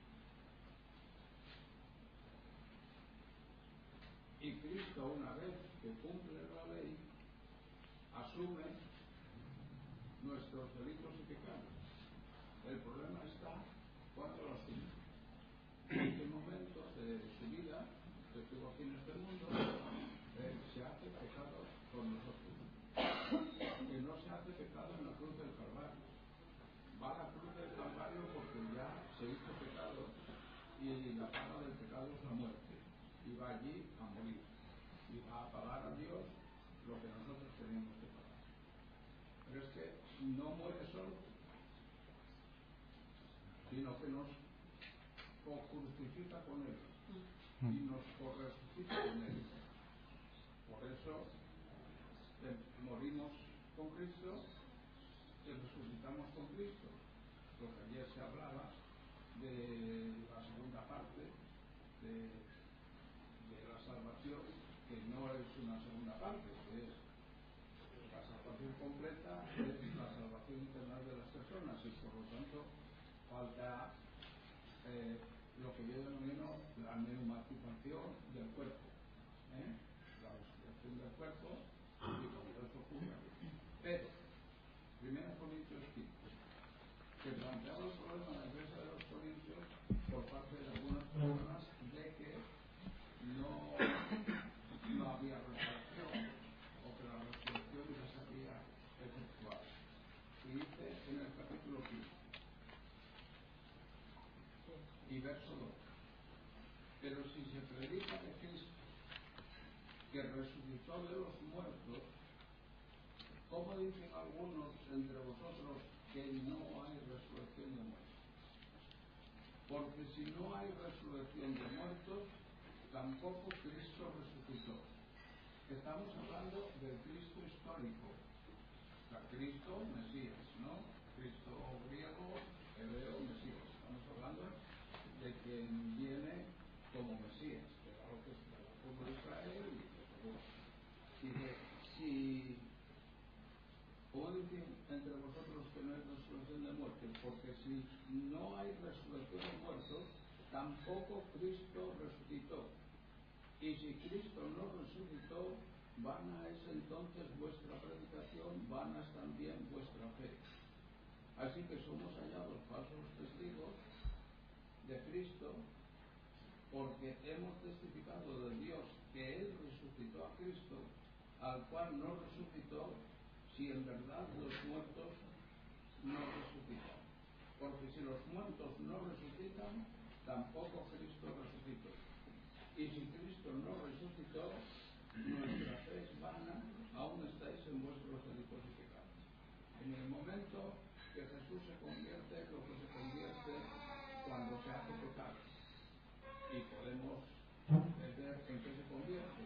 Y Cristo, una vez que cumple la ley, asume nuestros delitos y pecados. El problema está cuando lo asume. En qué momento de su vida, que estuvo aquí en este mundo, se hace pecado con nosotros. Que no se hace pecado en la cruz del Calvario. Va a la cruz del Calvario porque ya se hizo pecado y la paga del pecado es la muerte. Y va allí a morir. Y va a pagar a Dios lo que nosotros teníamos que pagar. Pero es que no muere solo, sino que nos crucifica con Él y nos resucita con Él. Por eso morimos con Cristo y resucitamos con Cristo. Lo que ayer se hablaba de la segunda parte de la salvación, que no es una segunda parte, que es la salvación completa, es la salvación integral de las personas y por lo tanto falta lo que yo denomino la neumatización del cuerpo, la resurrección del cuerpo y cuando eso ocurra. Pero 1 Corintios 15, que planteaba el problema en la iglesia de los Corintios por parte de algunas personas de que no había resurrección o que la resurrección ya se había efectuado. Y dice en el capítulo 15 y verso 2: pero si se predica de Cristo que resucitó de los muertos, ¿cómo dicen algunos entre vosotros que no hay resurrección de muertos? Porque si no hay resurrección de muertos, tampoco Cristo resucitó. Estamos hablando del Cristo histórico, o sea, Cristo Mesías, ¿no? Cristo griego, hebreo, Mesías. Estamos hablando de quien viene como Mesías, que era lo que es el pueblo de Israel y que dice, si ¿cómo dicen entre vosotros que no hay resurrección de muertos? Porque si no hay resurrección de muertos, tampoco Cristo resucitó. Y si Cristo no resucitó, vana es entonces vuestra predicación, vana es también vuestra fe. Así que somos hallados falsos testigos de Cristo, porque hemos testificado de Dios que Él resucitó a Cristo, al cual no resucitó, si en verdad los muertos no resucitan. Porque si los muertos no resucitan, tampoco Cristo resucitó. Y si Cristo no resucitó, nuestra fe es vana, aún estáis en vuestros delitos y pecados. En el momento que Jesús se convierte, lo que se convierte cuando se hace pecado. Y podemos ver en qué se convierte.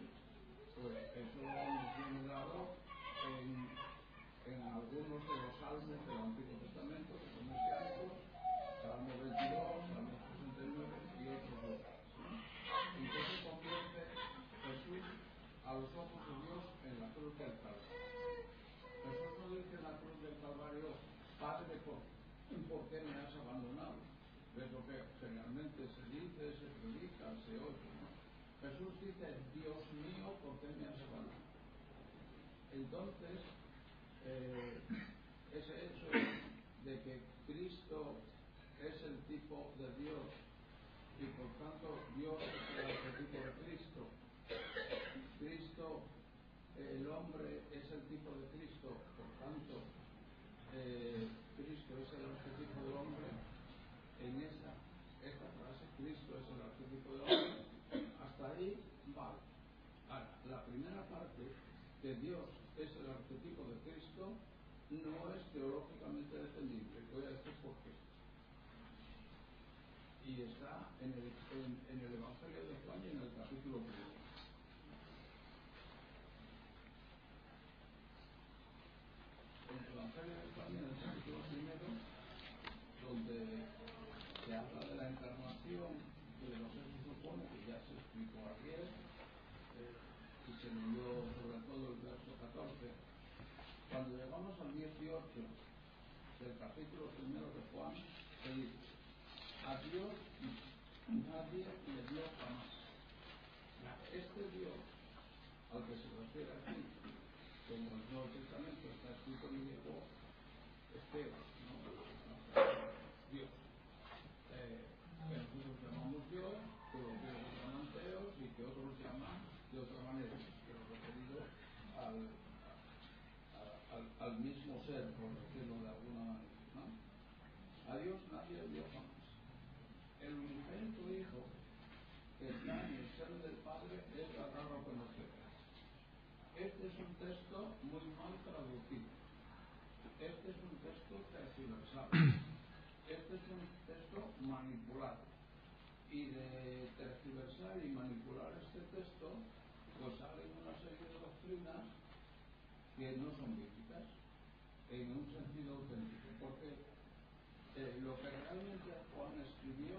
Pues eso nos viene dado en algunos de los salmos del Antiguo Testamento, que son mesiánicos, Salmo 22, Salmo 69 y otros lugares. ¿En qué se convierte Jesús a los ojos de Dios en la cruz del Calvario? Jesús no dice en la cruz del Calvario: Padre, ¿por qué me has abandonado? Es lo que generalmente se dice, se predica, se oye, ¿no? Jesús dice: Dios mío, ¿por qué me has abandonado? Entonces, ese hecho de que Cristo es el tipo de Dios y por tanto Dios es el arquetipo de Cristo, el hombre es el tipo de Cristo, por tanto Cristo es el arquetipo del hombre. En esta frase, Cristo es el arquetipo del hombre, hasta ahí vale. Ahora, la primera parte, que Dios es el arquetipo de Cristo, no es teológicamente defendible. Voy a decir por qué. Y está en el Evangelio de Juan y en el capítulo 1. En el Evangelio de Juan y en el capítulo 1, donde se habla de la encarnación, que de lo que se supone, que ya se explicó ayer, y se leyó sobre todo el verso 14. Cuando llegamos al 18 del capítulo 1 de Juan, se dice: a Dios nadie le dio jamás. Este Dios al que se refiere aquí, como el Nuevo Testamento está escrito en griego, es Theos, ¿no? Dios. Que nosotros llamamos Dios, que los griegos llaman Theos y que otros llaman de otra manera, pero referido al mismo ser, por decirlo de alguna manera, ¿no? A Dios nadie le dio jamás. El unigénito Hijo que está en el seno del Padre es la rara conocer. Este es un texto muy mal traducido. Este es un texto tergiversado. Este es un texto manipulado. Y de tergiversar y manipular este texto, pues salen una serie de doctrinas que no son bíblicas en un sentido auténtico, porque lo que realmente Juan escribió,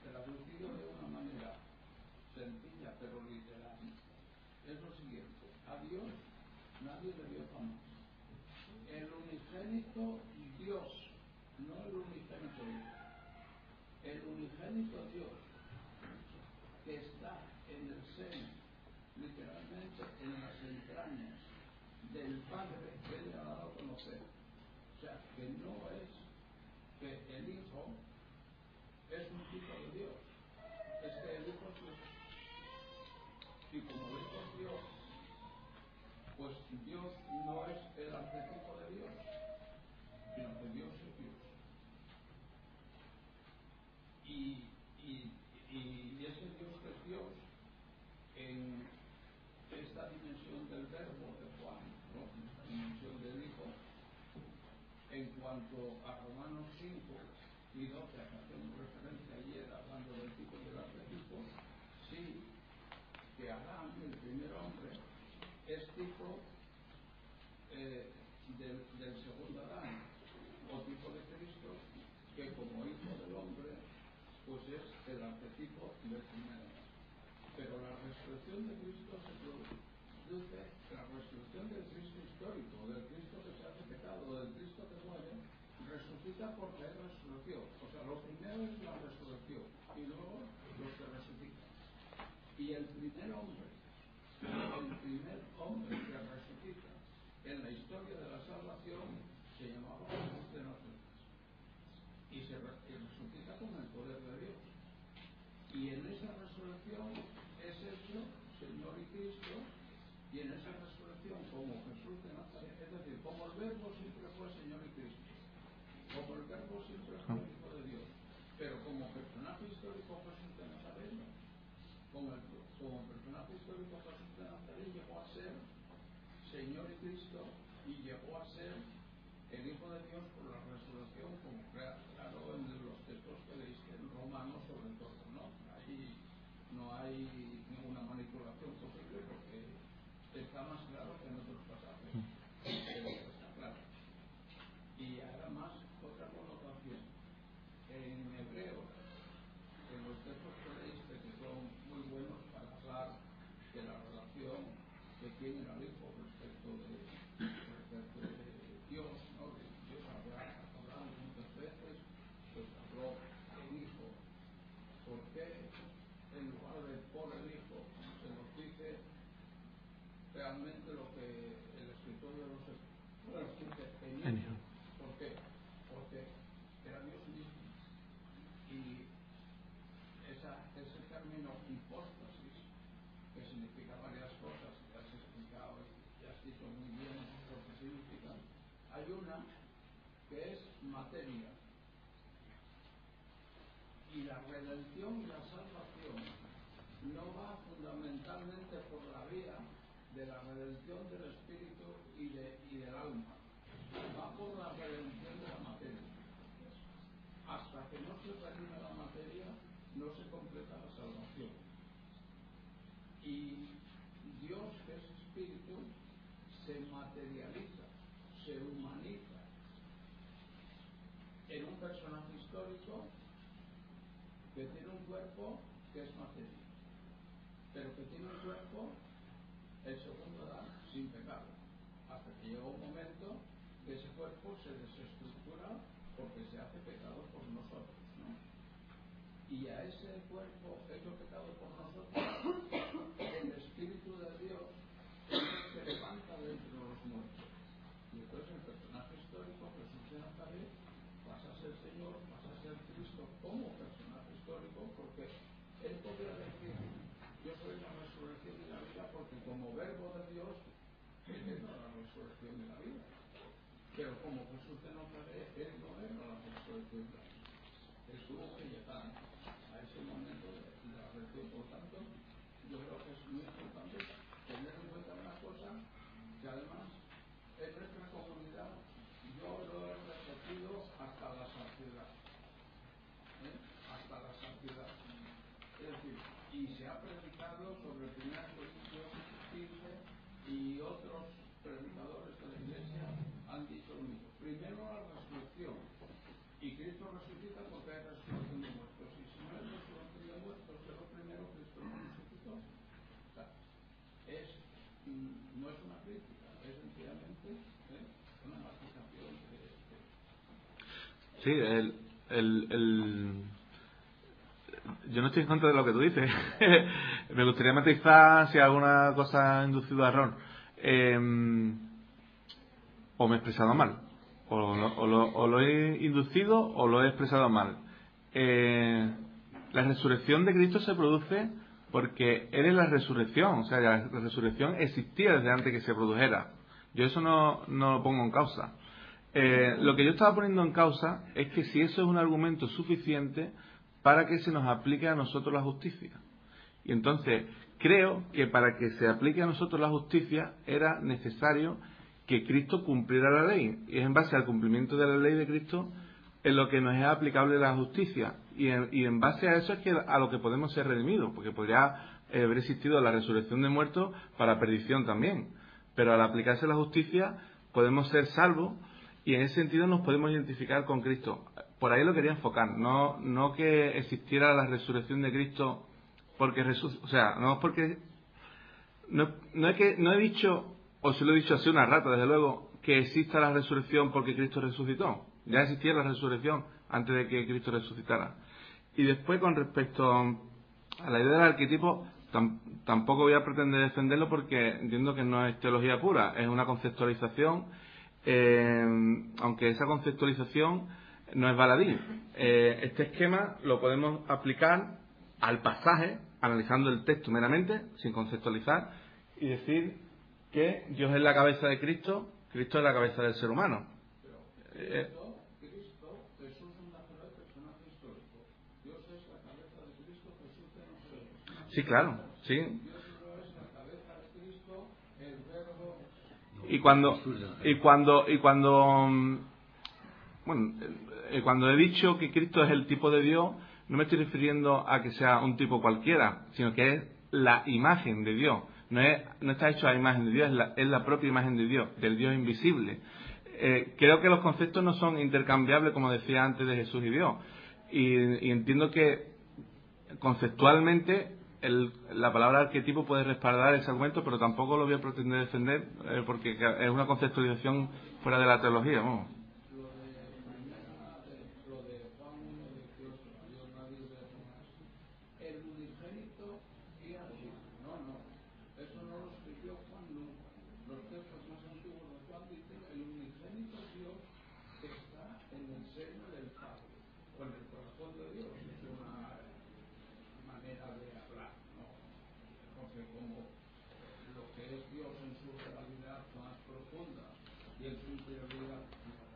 traducido de una manera sencilla pero literal, es lo siguiente: a Dios nadie le dio jamás. El unigénito Dios, no el unigénito Hijo. El unigénito Dios que está en el seno, literalmente en las entrañas del Padre que Él le ha dado a conocer. O sea, que no es que el Hijo es un tipo de Dios, es que el Hijo es Dios. Y como el Hijo es Dios, pues Dios no es el arquetipo de Dios, sino que Dios es Dios. Y ese Dios que es Dios, en esta dimensión del verbo de Juan, ¿no? En esta dimensión del Hijo, en cuanto a Romanos 5 y 12, a que hacemos referencia ayer hablando del tipo y del arquetipo, sí que Adán, el primer hombre, es tipo del segundo Adán, o tipo de Cristo, que como hijo del hombre, pues es el arquetipo del primer Adán. Pero la resurrección de Cristo se produce, la resurrección del Cristo histórico, del Cristo que se hace pecado, del Cristo que muere, resucita porque es resurrección. O sea, lo primero es la resurrección y luego los que resucitan. Y el primer hombre que resucita en la historia de la salvación se llamaba Jesús de Nazaret. Y resucita resucita con el poder de Dios. Y en esa resurrección es hecho Señor y Cristo, y en esa resurrección como Jesús de Nazaret, es decir, como el Verbo siempre fue Señor y Cristo, como el Verbo siempre fue el Hijo de Dios, pero como personaje histórico Jesús de Nazaret, como personaje histórico Jesús de Nazaret llegó a ser Señor y Cristo y llegó a ser el Hijo de Dios por la resurrección, como claro en los textos que leíste en Romanos sobre todo, ¿no? Ahí no hay ninguna manipulación posible porque está más claro que en otros pasajes. Está claro. Y además, otra connotación. En hebreo, en los textos que leíste, que son muy buenos para hablar de la relación que tiene el Hijo respecto de Dios, ¿no? De Dios hablando muchas veces, pues habló el Hijo. ¿Por qué en lugar de por el Hijo se nos dice realmente lo que el escritor de los Hebreos dice en Hijo? ¿Por qué? Porque era Dios mismo. Y ese término hipóstasis, que significa varias cosas, que has explicado y has dicho muy bien lo que significa, hay una que es materia. Y la redención y la salvación no va fundamentalmente por la vía de la redención del espíritu y del alma, va por la redención de la materia. Hasta que no se redime la materia, no se completa la salvación. Y Dios, que es espíritu, se materializa, se humaniza en un personaje histórico que tiene un cuerpo que es materia, pero que tiene un cuerpo, el segundo Adán, sin pecado, hasta que llega un momento que ese cuerpo se desestructura porque se hace pecado por nosotros, ¿no? Y a ese cuerpo hecho pecado por nosotros, el Espíritu de Dios se levanta de entre los muertos. Y entonces el personaje histórico, Jesús de Nazaret, pasa a ser Señor, pasa a ser Cristo como personaje histórico, porque él podría decir: yo soy la resurrección y la vida, porque como Verbo de Dios, él era la resurrección de la vida. Pero como Jesús de Nazaret, él no era la resurrección de la vida. Él tuvo que llegar a ese momento de la resurrección. Por tanto, yo creo que es muy importante tener en cuenta una cosa que además en nuestra comunidad yo lo he repetido hasta la saciedad. Hasta la saciedad. Es decir, y se ha predicado sobre 1 Corintios 15 y otros predicadores de la Iglesia han dicho lo mismo. Primero la resurrección, y Cristo resucita porque hay resurrección de muertos, y si no hay resurrección de muertos, es lo primero Cristo no resucitó. O sea, no es una crítica, es sencillamente una aplicación de Sí, yo no estoy en contra de lo que tú dices. Me gustaría matizar si alguna cosa ha inducido a error. O me he expresado mal. O lo he inducido o lo he expresado mal. La resurrección de Cristo se produce porque Él es la resurrección. O sea, la resurrección existía desde antes que se produjera. Yo eso no lo pongo en causa. Lo que yo estaba poniendo en causa es que si eso es un argumento suficiente para que se nos aplique a nosotros la justicia. Y entonces creo que para que se aplique a nosotros la justicia era necesario que Cristo cumpliera la ley. Y es en base al cumplimiento de la ley de Cristo en lo que nos es aplicable la justicia. Y en base a eso es que a lo que podemos ser redimidos, porque podría haber existido la resurrección de muertos para perdición también. Pero al aplicarse la justicia podemos ser salvos y en ese sentido nos podemos identificar con Cristo. Por ahí lo quería enfocar, no que existiera la resurrección de Cristo porque o sea, no es porque no he dicho, o si lo he dicho así una rata, desde luego, que exista la resurrección porque Cristo resucitó. Ya existía la resurrección antes de que Cristo resucitara. Y después, con respecto a la idea del arquetipo, tampoco voy a pretender defenderlo porque entiendo que no es teología pura, es una conceptualización, aunque esa conceptualización no es baladí. Este esquema lo podemos aplicar al pasaje, analizando el texto meramente, sin conceptualizar, y decir que Dios es la cabeza de Cristo, Cristo es la cabeza del ser humano. Cristo, Jesús es una personaje histórico. Dios es la cabeza de Cristo, Jesús de nosotros. Sí, claro, sí. Dios no es la cabeza de Cristo, el verbo. Cuando he dicho que Cristo es el tipo de Dios, no me estoy refiriendo a que sea un tipo cualquiera, sino que es la imagen de Dios. No está hecho a la imagen de Dios, es la propia imagen de Dios, del Dios invisible. Creo que los conceptos no son intercambiables, como decía antes, de Jesús y Dios. Y entiendo que conceptualmente la palabra arquetipo puede respaldar ese argumento, pero tampoco lo voy a pretender defender porque es una conceptualización fuera de la teología. ¿No? Lo de Juan 1:18, Dios nadie ve jamás. El unigénito y así. No. Eso no lo escribió Juan nunca. Los textos más antiguos de Juan dicen el unigénito Dios que está en el seno del Padre, o en el corazón de Dios. Es una manera de hablar, ¿no? Porque como lo que es Dios en su realidad más profunda y en su interioridad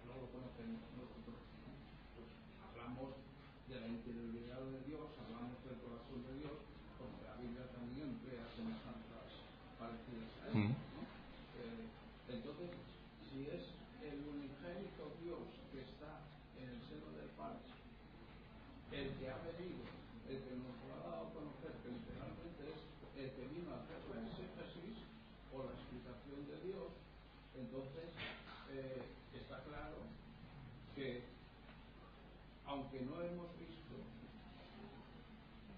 no lo conocemos nosotros, ¿no? Pues hablamos de la interioridad de Dios, hablamos del corazón de Dios, porque la Biblia también emplea semejanzas parecidas a él, ¿no? Entonces, si es el unigénito Dios que está en el seno del Padre, el que ha venido, el que nos lo ha dado a conocer, que literalmente es el que vino a hacer la exégesis o la explicación de Dios, entonces está claro que, aunque no hemos visto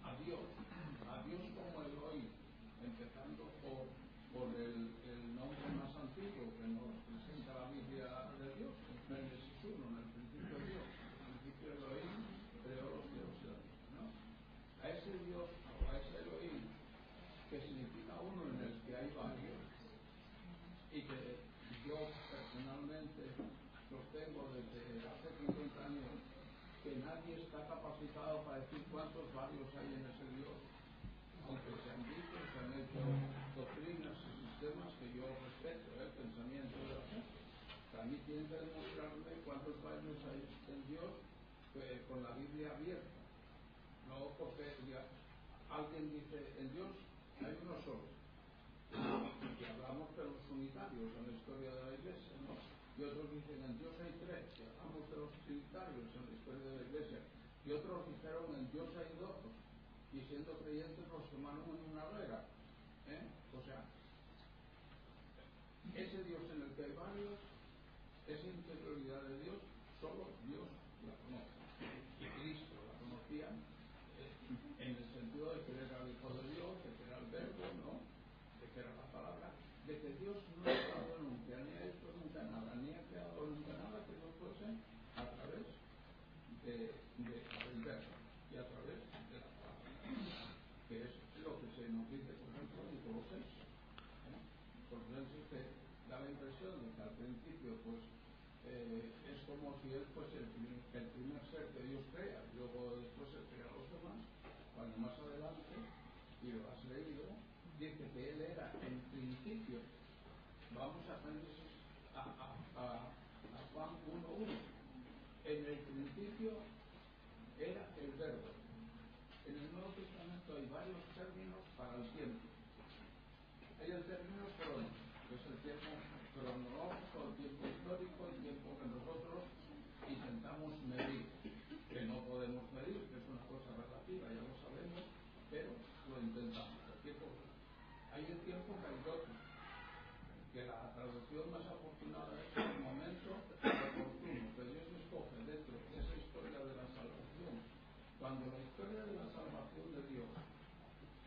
a Dios como Elohim, empezando por el nombre más antiguo que nos presenta la Biblia de Dios, en Génesis 1, en el principio Dios, en el principio Elohim creó los cielos y la tierra, ¿no? A ese Dios, o a ese Elohim, que significa uno en el que hay varios, y que yo personalmente sostengo desde hace 50 años que nadie está capacitado para decir cuántos varios hay en ese Dios, aunque se han dicho, se han hecho doctrinas y sistemas que yo respeto, el pensamiento de la gente. Para mí tienen que demostrarme cuántos varios hay en Dios con la Biblia abierta. No porque alguien dice, en Dios hay uno solo. Y hablamos de los unitarios en la historia de la Iglesia, ¿no? Y otros dicen, en Dios hay tres. Y hablamos de los trinitarios en la historia de la Iglesia. Y otros dijeron, en Dios hay dos. Y siendo creyentes los quemaron en una hoguera. O sea, ese Dios en el que hay varios, esa interioridad de Dios, solo Dios la conoce. Y Cristo la conocía en el sentido de que era el Hijo de Dios, de que era el Verbo, ¿no? De que era la palabra, de que Dios no ha dado nunca, ni ha hecho nunca nada, ni ha creado nunca nada que no fuese a través del Verbo y a través de la palabra, que es lo que se nos dice, por ejemplo, en Colosenses. Colosenses que da la impresión de que al principio pues es como si él fuese el primer ser que Dios crea, y luego después se crea a los demás, cuando más adelante, y lo has leído, dice que él era en principio. Vamos a Génesis, a Juan 1:1. En el principio era el Verbo. En el Nuevo Testamento hay varios términos para el tiempo. Hay el término cronos, que es el tiempo cronológico, el tiempo histórico, el tiempo que nosotros intentamos medir, que no podemos medir, que es una cosa relativa, ya lo sabemos, pero lo intentamos. Hay el tiempo caidótico, que la traducción más afortunada es el momento oportuno que Dios escoge dentro de esa historia de la salvación. Cuando la historia de la salvación de Dios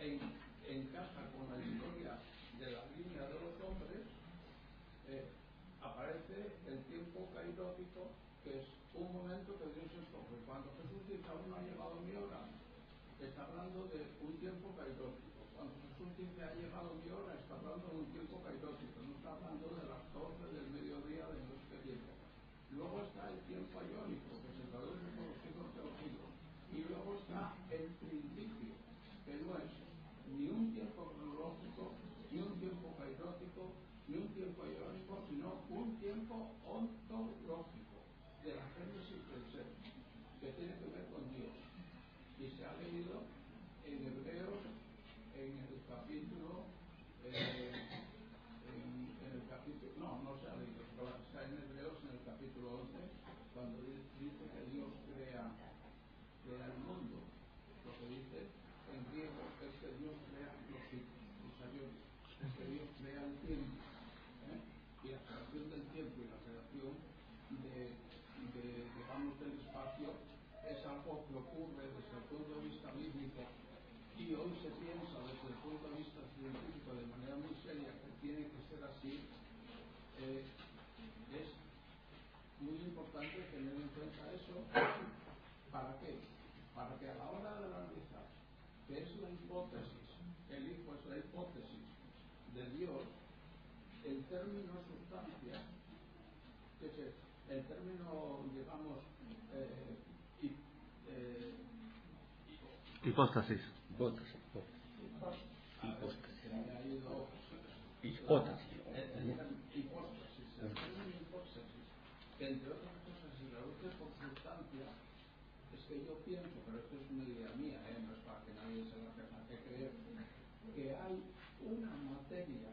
encaja con la historia de la línea de los hombres, aparece el tiempo caidótico, que es un momento que Dios escoge. Cuando Jesús dice aún no ha llegado mi hora, está hablando de un tiempo caidótico. Cuando Jesús dice ha llegado mi hora, está hablando de un tiempo caidótico, no está hablando de las 12 del mediodía de los que llegan. Luego está el tiempo iónico, que se traduce no es ni un tiempo cronológico, ni un tiempo kairótico, ni un tiempo iónico, sino un tiempo ontológico de la génesis del ser, que tiene que ver con Dios. Y se ha leído en Hebreos, en el capítulo, no se ha leído, pero está en Hebreos en el capítulo 11, cuando dice que Dios crea el mundo. Lo que dice en griego es que Dios crea los ayores, es que Dios crea el tiempo, y la creación del tiempo y la creación digamos, del espacio es algo que ocurre desde el punto de vista bíblico, y hoy se piensa desde el punto de vista científico de manera muy seria que tiene que ser así. Es muy importante tener en cuenta eso. ¿Para qué? Para que a la hora de analizar qué es la hipótesis, el hijo es la hipótesis de Dios, el término sustancia, que es el término, digamos, hipóstasis. El término hipóstasis, que entre otras cosas se traduce por sustancia, es que yo pienso, pero esto es una idea mía, no es para que nadie se la tenga que creer, que hay una materia,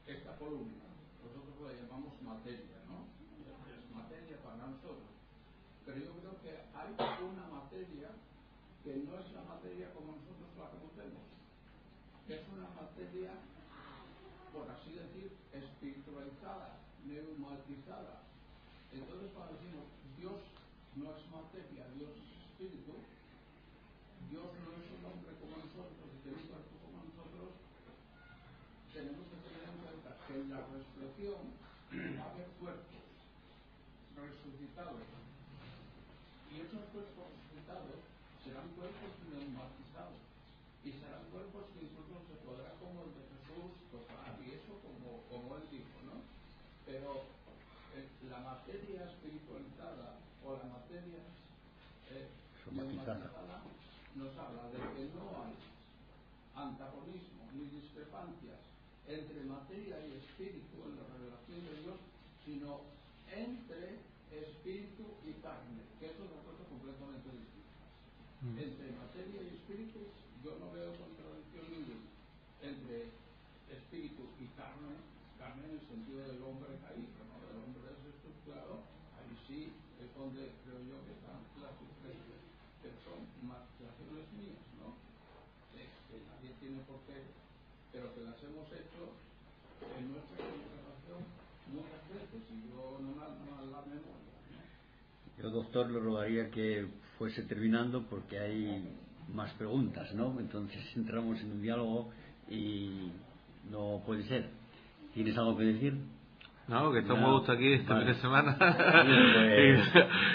esta columna, nosotros la llamamos materia, ¿no? Es materia para nosotros, pero yo creo que hay una materia que no es la materia como nosotros la conocemos, que es una materia, por así decir, espiritualizada, neumatizada. Entonces, cuando decimos Dios no es materia, Dios es espíritu, Dios no es un hombre como nosotros y tiene un cuerpo como nosotros, tenemos que tener en cuenta que en la resurrección va a haber cuerpos resucitados, y esos cuerpos resucitados serán cuerpos neumatizados, y serán cuerpos que incluso se podrá, como el de Jesús, tocar, y eso como él dijo, ¿no? Pero la materia espiritualizada o la materia neumatizada nos habla de que no hay antagonismo ni discrepancias entre materia y espíritu en la revelación de Dios, sino entre espíritu y carne, que es otra cosa completamente distinta. Entre materia y espíritu yo no veo contradicción ninguna. Entre espíritu y carne en el sentido del hombre caído, ¿no? Del hombre desestructurado, ahí sí es donde creo yo que están las diferencias, pero son matizaciones mías, ¿no? Que nadie tiene por qué, pero que las hemos hecho en nuestra congregación muchas veces, y yo no la memoria, ¿no? Yo, doctor, le rogaría que fuese terminando porque hay más preguntas, ¿no? Entonces entramos en un diálogo y no puede ser. ¿Tienes algo que decir? No, que estamos a gusto aquí este fin de semana.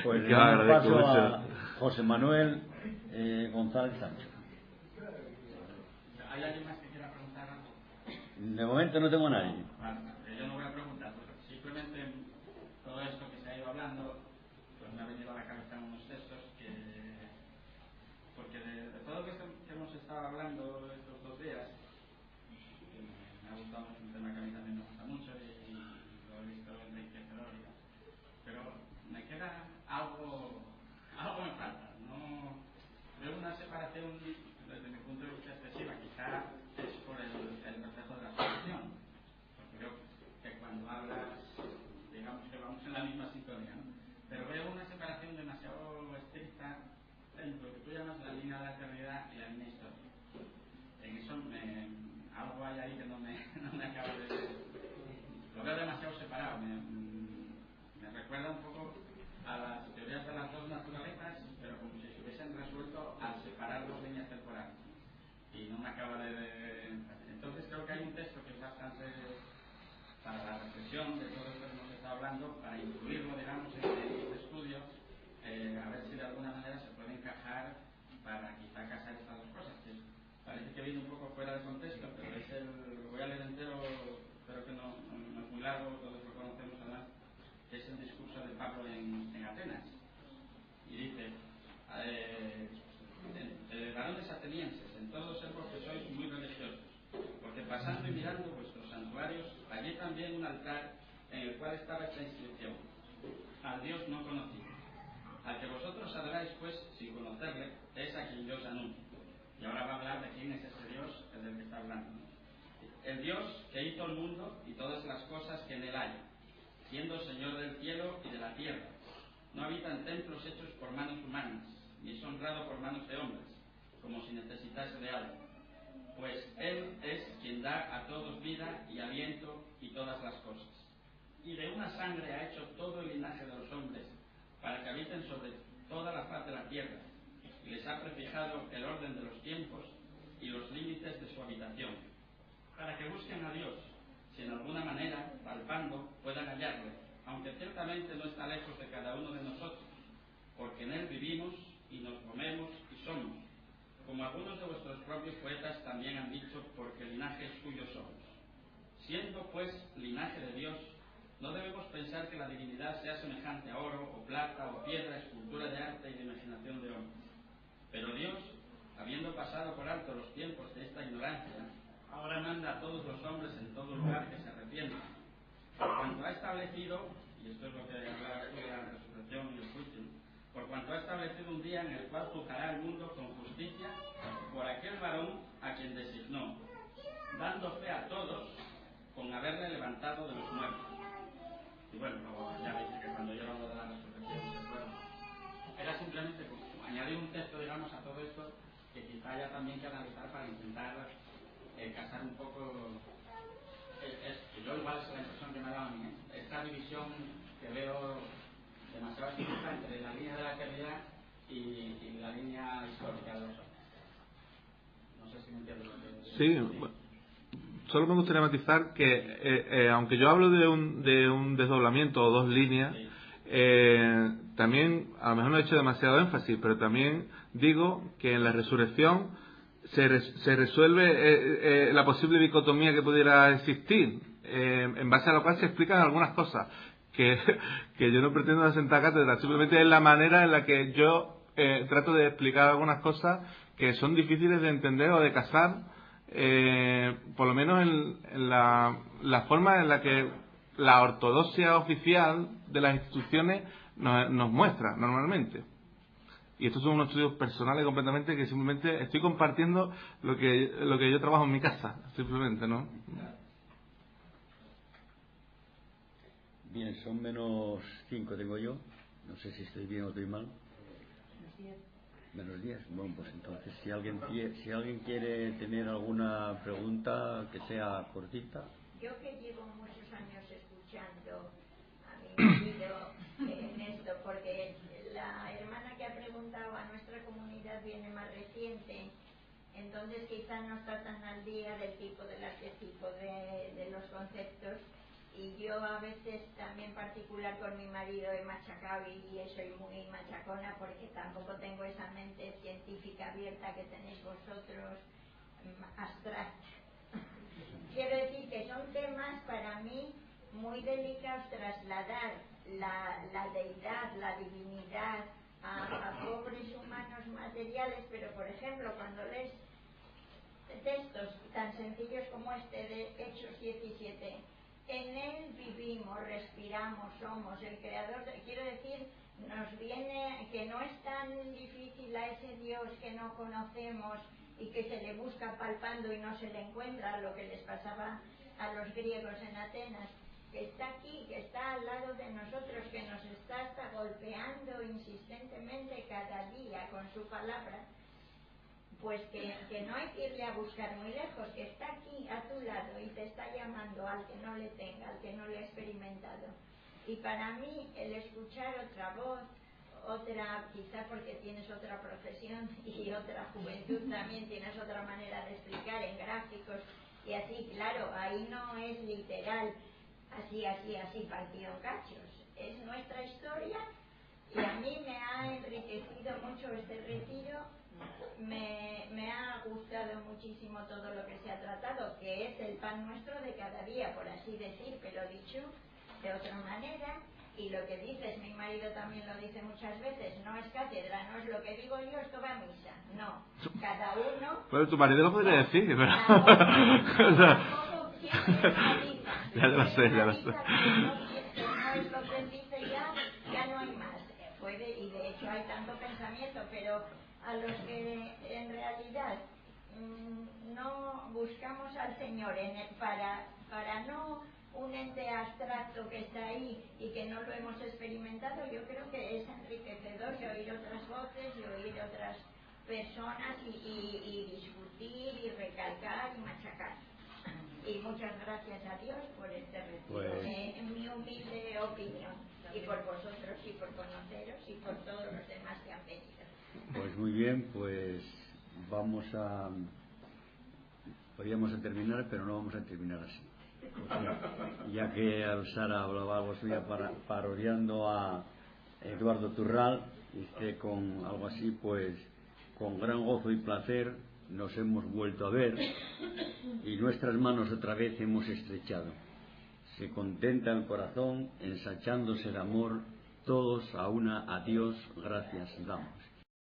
Pues le damos paso a José Manuel González Sancho. ¿Hay alguien más que quiera preguntar algo? De momento no tengo a nadie. Vale, yo no voy a preguntar, simplemente todo esto que se ha ido hablando, pues me ha venido a la cabeza unos textos porque de todo lo que hemos estado hablando estos 2 días, me ha gustado mucho, un tema que a mí también me gusta mucho y lo he visto enriquecedor, pero me queda algo me falta, no veo una separación desde mi punto de vista excesiva, quizá es por el reflejo de la solución, porque creo que cuando hablas, digamos que vamos en la misma sintonía, ¿no? Pero veo una separación demasiado estricta entre lo que tú llamas la línea de la eternidad y la línea histórica. En eso algo hay ahí que no me acaba de... Lo veo demasiado separado, me recuerda un poco a las teorías de las 2 naturalezas, pero como si se hubiesen resuelto al separar 2 líneas temporales. Y no me acaba de... Entonces creo que hay un texto que es bastante para la reflexión de todo esto que hemos estado hablando, para incluirlo, digamos, en este estudio, a ver si de alguna manera se puede encajar para quizá casar estas 2 cosas, que parece que viene un poco fuera de contexto, pero lo voy a leer entero, espero que no es muy largo, todos lo conocemos además, que es el discurso de Pablo en Atenas, y dice, varones atenienses, tal estaba esta inscripción: al Dios no conocido. Al que vosotros adoráis, pues, sin conocerle, es a quien yo os anuncio. Y ahora va a hablar de quién es ese Dios del que está hablando, ¿no? El Dios que hizo el mundo y todas las cosas que en él hay, siendo Señor del cielo y de la tierra. No habita en templos hechos por manos humanas, ni es honrado por manos de hombres, como si necesitase de algo. Pues Él es quien da a todos vida y aliento y todas las cosas. Y de una sangre ha hecho todo el linaje de los hombres, para que habiten sobre toda la faz de la tierra, y les ha prefijado el orden de los tiempos y los límites de su habitación, para que busquen a Dios, si en alguna manera, palpando, puedan hallarle, aunque ciertamente no está lejos de cada uno de nosotros, porque en él vivimos y nos movemos y somos, como algunos de vuestros propios poetas también han dicho, porque linaje suyo somos. Siendo pues linaje de Dios, no debemos pensar que la divinidad sea semejante a oro, o plata, o piedra, escultura de arte y de imaginación de hombres. Pero Dios, habiendo pasado por alto los tiempos de esta ignorancia, ahora manda a todos los hombres en todo lugar que se arrepientan. Por cuanto ha establecido, y esto es lo que hablaba de la resurrección y el juicio, por cuanto ha establecido un día en el cual juzgará al mundo con justicia por aquel varón a quien designó, dando fe a todos con haberle levantado de los muertos. Y bueno, luego ya dice que cuando yo hablo de la resurrección, pues bueno, era simplemente como añadir un texto, digamos, a todo esto, que quizá haya también que analizar para intentar casar un poco. Yo igual es la impresión que me ha dado a mí, esta división que veo demasiado explícita entre la línea de la eternidad y la línea histórica de los hombres. No sé si me entiendo lo que... Sí, bueno, solo me gustaría matizar que aunque yo hablo de un desdoblamiento o dos líneas, también a lo mejor no he hecho demasiado énfasis, pero también digo que en la resurrección se resuelve la posible dicotomía que pudiera existir, en base a lo cual se explican algunas cosas que yo no pretendo asentar cátedra, simplemente es la manera en la que yo trato de explicar algunas cosas que son difíciles de entender o de casar, por lo menos en la forma en la que la ortodoxia oficial de las instituciones nos muestra normalmente. Y estos son unos estudios personales completamente que simplemente estoy compartiendo lo que yo trabajo en mi casa, simplemente, ¿no? Bien, son menos 5 tengo yo. No sé si estoy bien o estoy mal. Menos 10. Bueno, pues entonces si alguien quiere tener alguna pregunta que sea cortita. Yo que llevo muchos años escuchando a mi marido en esto, porque la hermana que ha preguntado a nuestra comunidad viene más reciente, entonces quizás no está tan al día del tipo del arquetipo de los conceptos, y yo a veces también particular con mi marido he machacado y soy muy machacona porque tampoco tengo esa mente científica abierta que tenéis vosotros, abstracta. Quiero decir que son temas para mí muy delicados, trasladar la deidad, la divinidad a pobres humanos materiales, pero por ejemplo cuando lees textos tan sencillos como este de Hechos 17, en él vivimos, respiramos, somos el creador, quiero decir, nos viene que no es tan difícil a ese Dios que no conocemos y que se le busca palpando y no se le encuentra, lo que les pasaba a los griegos en Atenas, que está aquí, que está al lado de nosotros, que nos está hasta golpeando insistentemente cada día con su palabra, pues que no hay que irle a buscar muy lejos, que está aquí a tu lado y te está llamando al que no le tenga, al que no le ha experimentado. Y para mí el escuchar otra voz, otra, quizá porque tienes otra profesión y otra juventud, también tienes otra manera de explicar en gráficos y así, claro, ahí no es literal, así partido en cachos, es nuestra historia. Y a mí me ha enriquecido mucho este retiro, me ha gustado muchísimo todo lo que se ha tratado, que es el pan nuestro de cada día, por así decir, pero dicho de otra manera. Y lo que dices, mi marido también lo dice muchas veces, no es cátedra, no es lo que digo yo, esto va a misa, no, cada uno... Bueno, tu marido lo podría decir, pero... Tampoco siempre es una misa. Ya lo sé. No de hecho hay tanto pensamiento, pero a los que en realidad no buscamos al Señor para no un ente abstracto que está ahí y que no lo hemos experimentado, yo creo que es enriquecedor de oír otras voces, de oír otras personas y discutir y recalcar y machacar. Y muchas gracias a Dios por este retiro, en mi humilde opinión, y por vosotros y por conoceros y por todos los demás que han venido. Pues muy bien, pues podríamos terminar, pero no vamos a terminar así. Ya que Sara hablaba algo así, parodiando a Eduardo Turral, y que con algo así, pues con gran gozo y placer nos hemos vuelto a ver y nuestras manos otra vez hemos estrechado. Se contenta el corazón, ensachándose de amor, todos a una a Dios gracias damos.